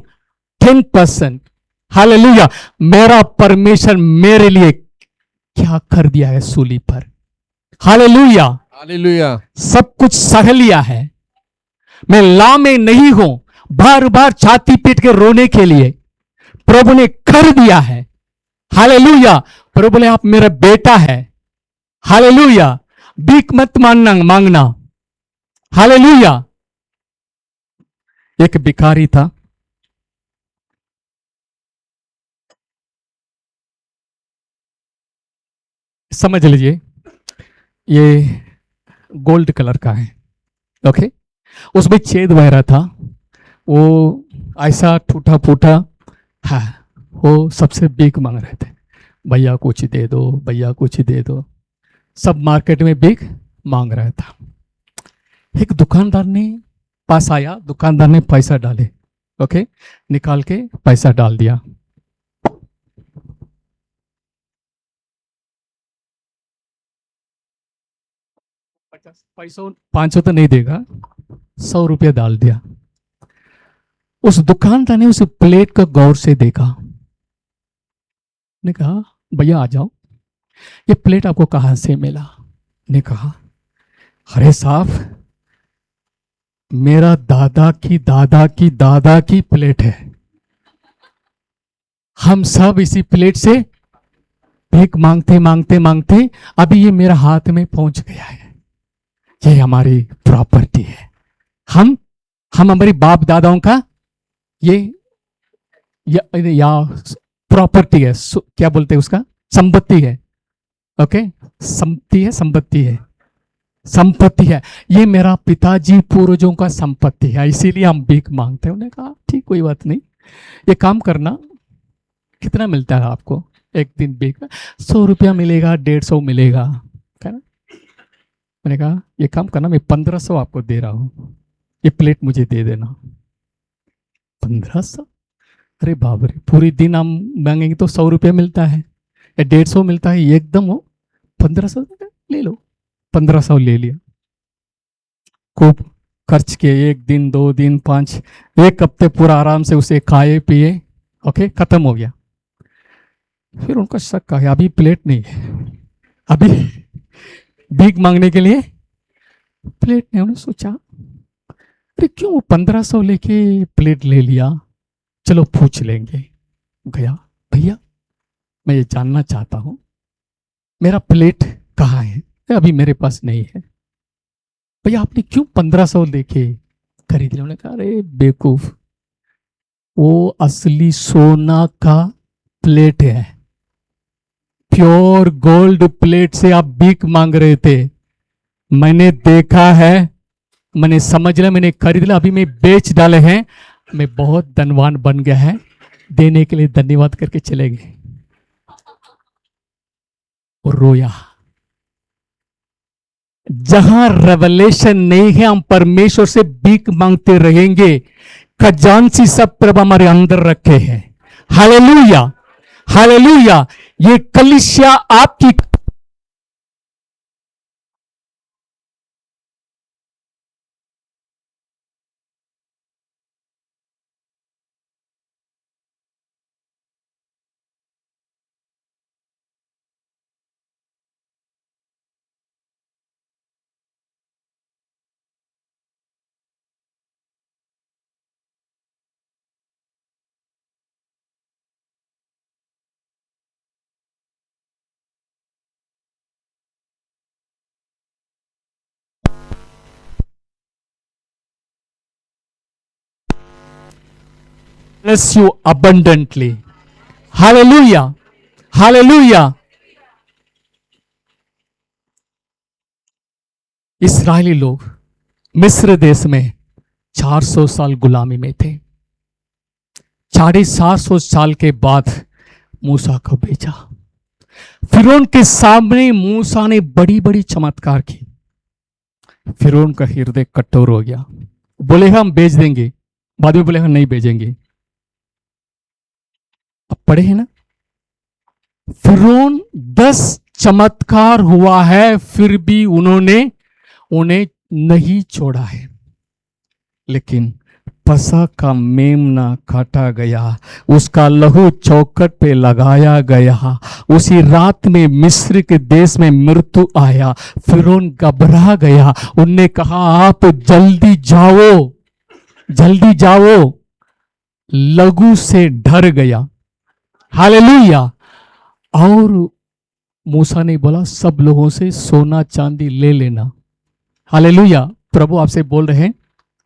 10%. Hallelujah. मेरा परमेश्वर मेरे लिए क्या कर दिया है सूली पर। Hallelujah, hallelujah. सब कुछ सह लिया है। मैं ला में नहीं हूं बार बार छाती पीट के रोने के लिए। प्रभु ने कर दिया है। हालेलुया। प्रभु ने आप मेरा बेटा है। हालेलुया। भीख मत मांगना। हालेलुया। एक भिखारी था, समझ लीजिए, ये गोल्ड कलर का है। ओके, उसमें छेद बह रहा था। वो ऐसा टूटा फूटा है। वो सबसे भीख मांग रहे थे, भैया कुछ दे दो, भैया कुछ दे दो। सब मार्केट में भीख मांग रहा था। एक दुकानदार ने पास आया, दुकानदार ने पैसा डाले। ओके, निकाल के पैसा डाल दिया। पैसों 500 तो नहीं देगा, 100 रुपया डाल दिया। उस दुकानदार ने उस प्लेट को गौर से देखा, ने कहा भैया आ जाओ, ये प्लेट आपको कहां से मिला? ने कहा अरे साहब, मेरा दादा की दादा की दादा की प्लेट है, हम सब इसी प्लेट से भीख मांगते मांगते मांगते अभी ये मेरा हाथ में पहुंच गया है, ये हमारी प्रॉपर्टी है, हम हमारे बाप दादाओं का ये या प्रॉपर्टी है, क्या बोलते हैं उसका, संपत्ति है। ओके, संपत्ति है, संपत्ति है, संपत्ति है, ये मेरा पिताजी पूर्वजों का संपत्ति है, इसीलिए हम भीख मांगते हैं। उन्होंने कहा ठीक, कोई बात नहीं, ये काम करना, कितना मिलता है आपको एक दिन भीख में? 100 रुपया मिलेगा, 150 मिलेगा, है ना। मैंने कहा ये काम करना, मैं 1500 आपको दे रहा हूं, ये प्लेट मुझे दे देना। 1500? अरे बाप रे, पूरी दिन हम मांगेंगे तो 100 रुपया मिलता है या 150 मिलता है, एकदम हो 1500 ले लो। 1500 ले लिया, खूब खर्च किए, 1 दिन 2 दिन 5, 1 हफ्ते पूरा आराम से उसे खाए पिए, ओके, खत्म हो गया। फिर उनका शक आया, अभी प्लेट नहीं है, अभी भीख मांगने के लिए प्लेट नहीं। उन्होंने सोचा अरे क्यों 1500 लेके प्लेट ले लिया, चलो पूछ लेंगे। गया, भैया मैं ये जानना चाहता हूं मेरा प्लेट कहाँ है, अभी मेरे पास नहीं है। भैया आपने क्यों 1500 लेके खरीद लिया? उन्होंने कहा अरे बेवकूफ, वो असली सोना का प्लेट है, प्योर गोल्ड प्लेट से आप भीख मांग रहे थे, मैंने देखा है, मैंने समझ लिया, मैंने खरीद लिया, अभी मैं बेच डाले हैं, मैं बहुत धनवान बन गया है, देने के लिए धन्यवाद करके चले गए और रोया। जहां रेवलेशन नहीं है, हम परमेश्वर से भीख मांगते रहेंगे। खजांची सब प्रभु हमारे अंदर रखे हैं। Hallelujah, hallelujah. ये कलीसिया आपकी bless you abundantly. Hallelujah, hallelujah. इस्राएली लोग मिस्र देश में 400 साल गुलामी में थे। 750 साल के बाद मूसा को भेजा। फिरौन के सामने मूसा ने बड़ी बड़ी चमत्कार की। फिरौन का हृदय कठोर हो गया, बोलेगा हम भेज देंगे, बाद में बोलेगा नहीं भेजेंगे। अब पढ़े हैं ना, फिरौन 10 चमत्कार हुआ है, फिर भी उन्होंने उन्हें नहीं छोड़ा है। लेकिन पसा का मेमना काटा गया, उसका लहू चौखट पे लगाया गया। उसी रात में मिस्र के देश में मृत्यु आया। फिरौन घबरा गया, उनने कहा आप जल्दी जाओ, जल्दी जाओ। लहू से डर गया। हालेलुया। और मूसा ने बोला सब लोगों से सोना चांदी ले लेना। हालेलुया। प्रभु आपसे बोल रहे हैं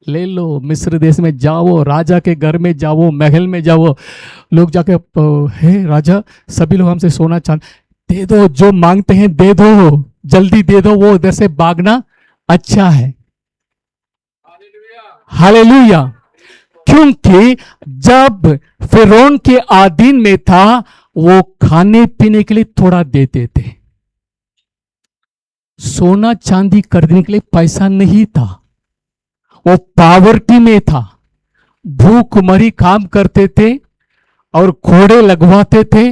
ले लो, मिस्र देश में जाओ, राजा के घर में जाओ, महल में जाओ। लोग जाके हे राजा, सभी लोग हमसे सोना चांदी दे दो, जो मांगते हैं दे दो, जल्दी दे दो, वो उधर से भागना अच्छा है। हालेलुया। क्योंकि जब फिरौन के अधीन में था, वो खाने पीने के लिए थोड़ा देते थे, सोना चांदी खरीदने के लिए पैसा नहीं था। वो पावर्टी में था, भूखमरी काम करते थे और घोड़े लगवाते थे।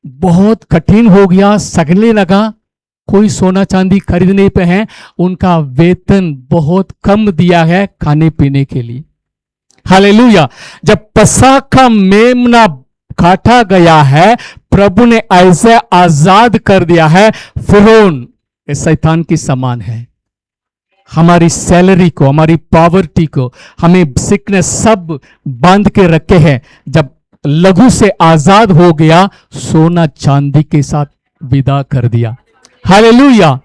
बहुत कठिन हो गया, सगने लगा, कोई सोना चांदी खरीदने पे है, उनका वेतन बहुत कम दिया है खाने पीने के लिए। हालेलुया। जब पसख का मेमना काटा गया है, प्रभु ने ऐसे आजाद कर दिया है, फिरौन ये शैतान की समान है। हमारी सैलरी को, हमारी पॉवर्टी को, हमें सिकनेस सब बांध के रखे हैं। जब लघु से आजाद हो गया, सोना चांदी के साथ विदा कर दिया। Hallelujah.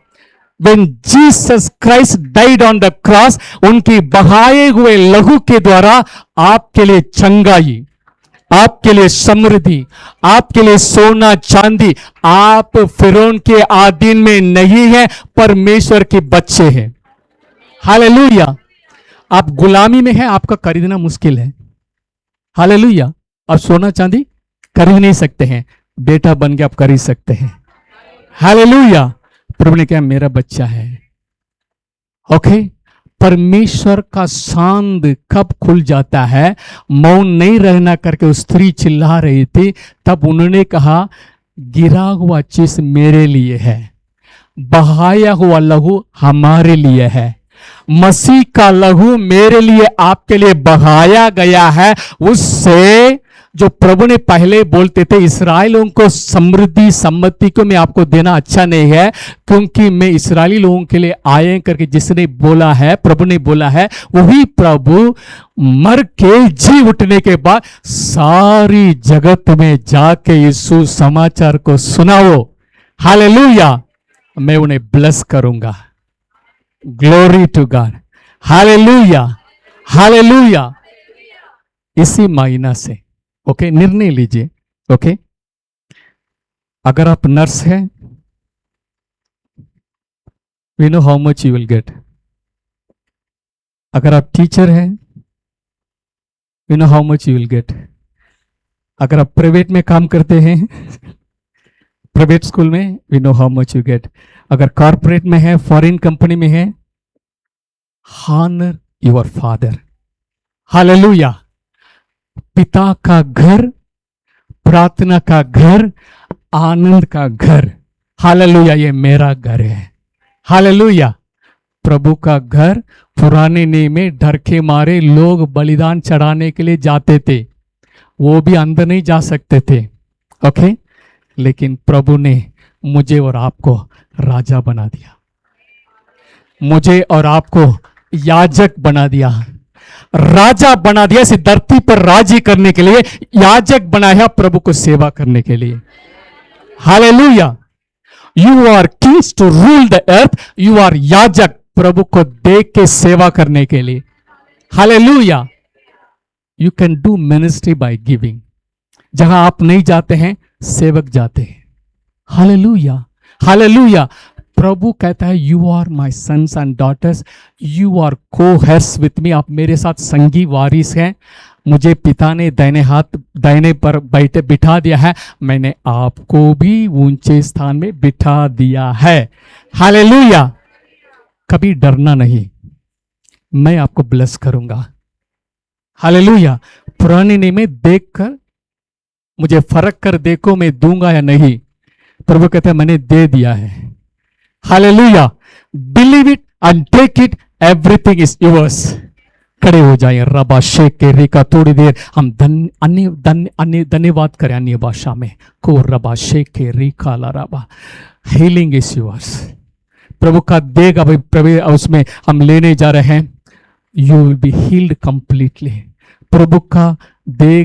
When Jesus Christ died on the cross, उनकी बहाए हुए लहू के द्वारा आपके लिए चंगाई, आपके लिए समृद्धि, आपके लिए सोना चांदी। आप फिरौन के अधीन में नहीं है, परमेश्वर के बच्चे हैं। हालेलुया। आप गुलामी में हैं, आपका खरीदना मुश्किल है। हालेलुया। आप सोना चांदी खरीद नहीं सकते हैं, बेटा बन के आप खरीद सकते हैं। हालेलुया। प्रभु ने कहा मेरा बच्चा है। ओके। परमेश्वर का सांद कब खुल जाता है? मौन नहीं रहना करके उस स्त्री चिल्ला रही थी, तब उन्होंने कहा गिरा हुआ चीज मेरे लिए है, बहाया हुआ लहू हमारे लिए है। मसीह का लहू मेरे लिए, आपके लिए बहाया गया है। उससे जो प्रभु ने पहले बोलते थे इस्राएलियों को समृद्धि सम्मति को मैं आपको देना अच्छा नहीं है, क्योंकि मैं इस्राएली लोगों के लिए आए करके जिसने बोला है, प्रभु ने बोला है, वही प्रभु मर के जी उठने के बाद सारी जगत में जाके यीशु समाचार को सुनाओ। हालेलुया। मैं उन्हें ब्लेस करूंगा। Glory to God. Hallelujah. Hallelujah. इसी महीना से ओके निर्णय लीजिए। ओके, अगर आप नर्स हैं, we know how much you will get. अगर आप टीचर हैं, we know how much you will get. अगर आप प्राइवेट में काम करते हैं, प्राइवेट स्कूल में, we know how much you get. अगर कॉर्पोरेट में है, फॉरेन कंपनी में है, हॉनर योर फादर। हालेलुया। पिता का घर, प्रार्थना का घर, आनंद का घर। हालेलुया। ये मेरा घर है। हालेलुया। प्रभु का घर पुराने नियम में डर के मारे लोग बलिदान चढ़ाने के लिए जाते थे, वो भी अंदर नहीं जा सकते थे। ओके, लेकिन प्रभु ने मुझे और आपको राजा बना दिया, मुझे और आपको याजक बना दिया, राजा बना दिया। इस धरती पर राजी करने के लिए याजक बनाया, प्रभु को सेवा करने के लिए। Hallelujah. You are kings to rule the earth. You are याजक, प्रभु को देख के सेवा करने के लिए। Hallelujah. You can do ministry by giving. जहां आप नहीं जाते हैं, सेवक जाते हैं। हालेलुया। हालेलुया। प्रभु कहता है you are my sons and daughters, you are co heirs with me. आप मेरे साथ संगी वारिस हैं। मुझे पिता ने दाहिने पर बिठा दिया है, मैंने आपको भी ऊंचे स्थान में बिठा दिया है। हालेलुया। कभी डरना नहीं, मैं आपको ब्लेस करूंगा। हालेलुया। पुराने नियम में देखकर मुझे फर्क कर देखो, मैं दूंगा या नहीं। प्रभु कहता है मैंने दे दिया है। Hallelujah. Believe it and take it, everything is yours. खड़े हो जाए। रबा शेख के रेखा थोड़ी देर हम धन्यवाद करें अन्य भाषा में। को रबा शेख के रेखा ला रबा। Healing is yours. प्रभु का देगा भाई, प्रभु उसमें हम लेने जा रहे हैं। You will be healed completely. प्रभु का देगा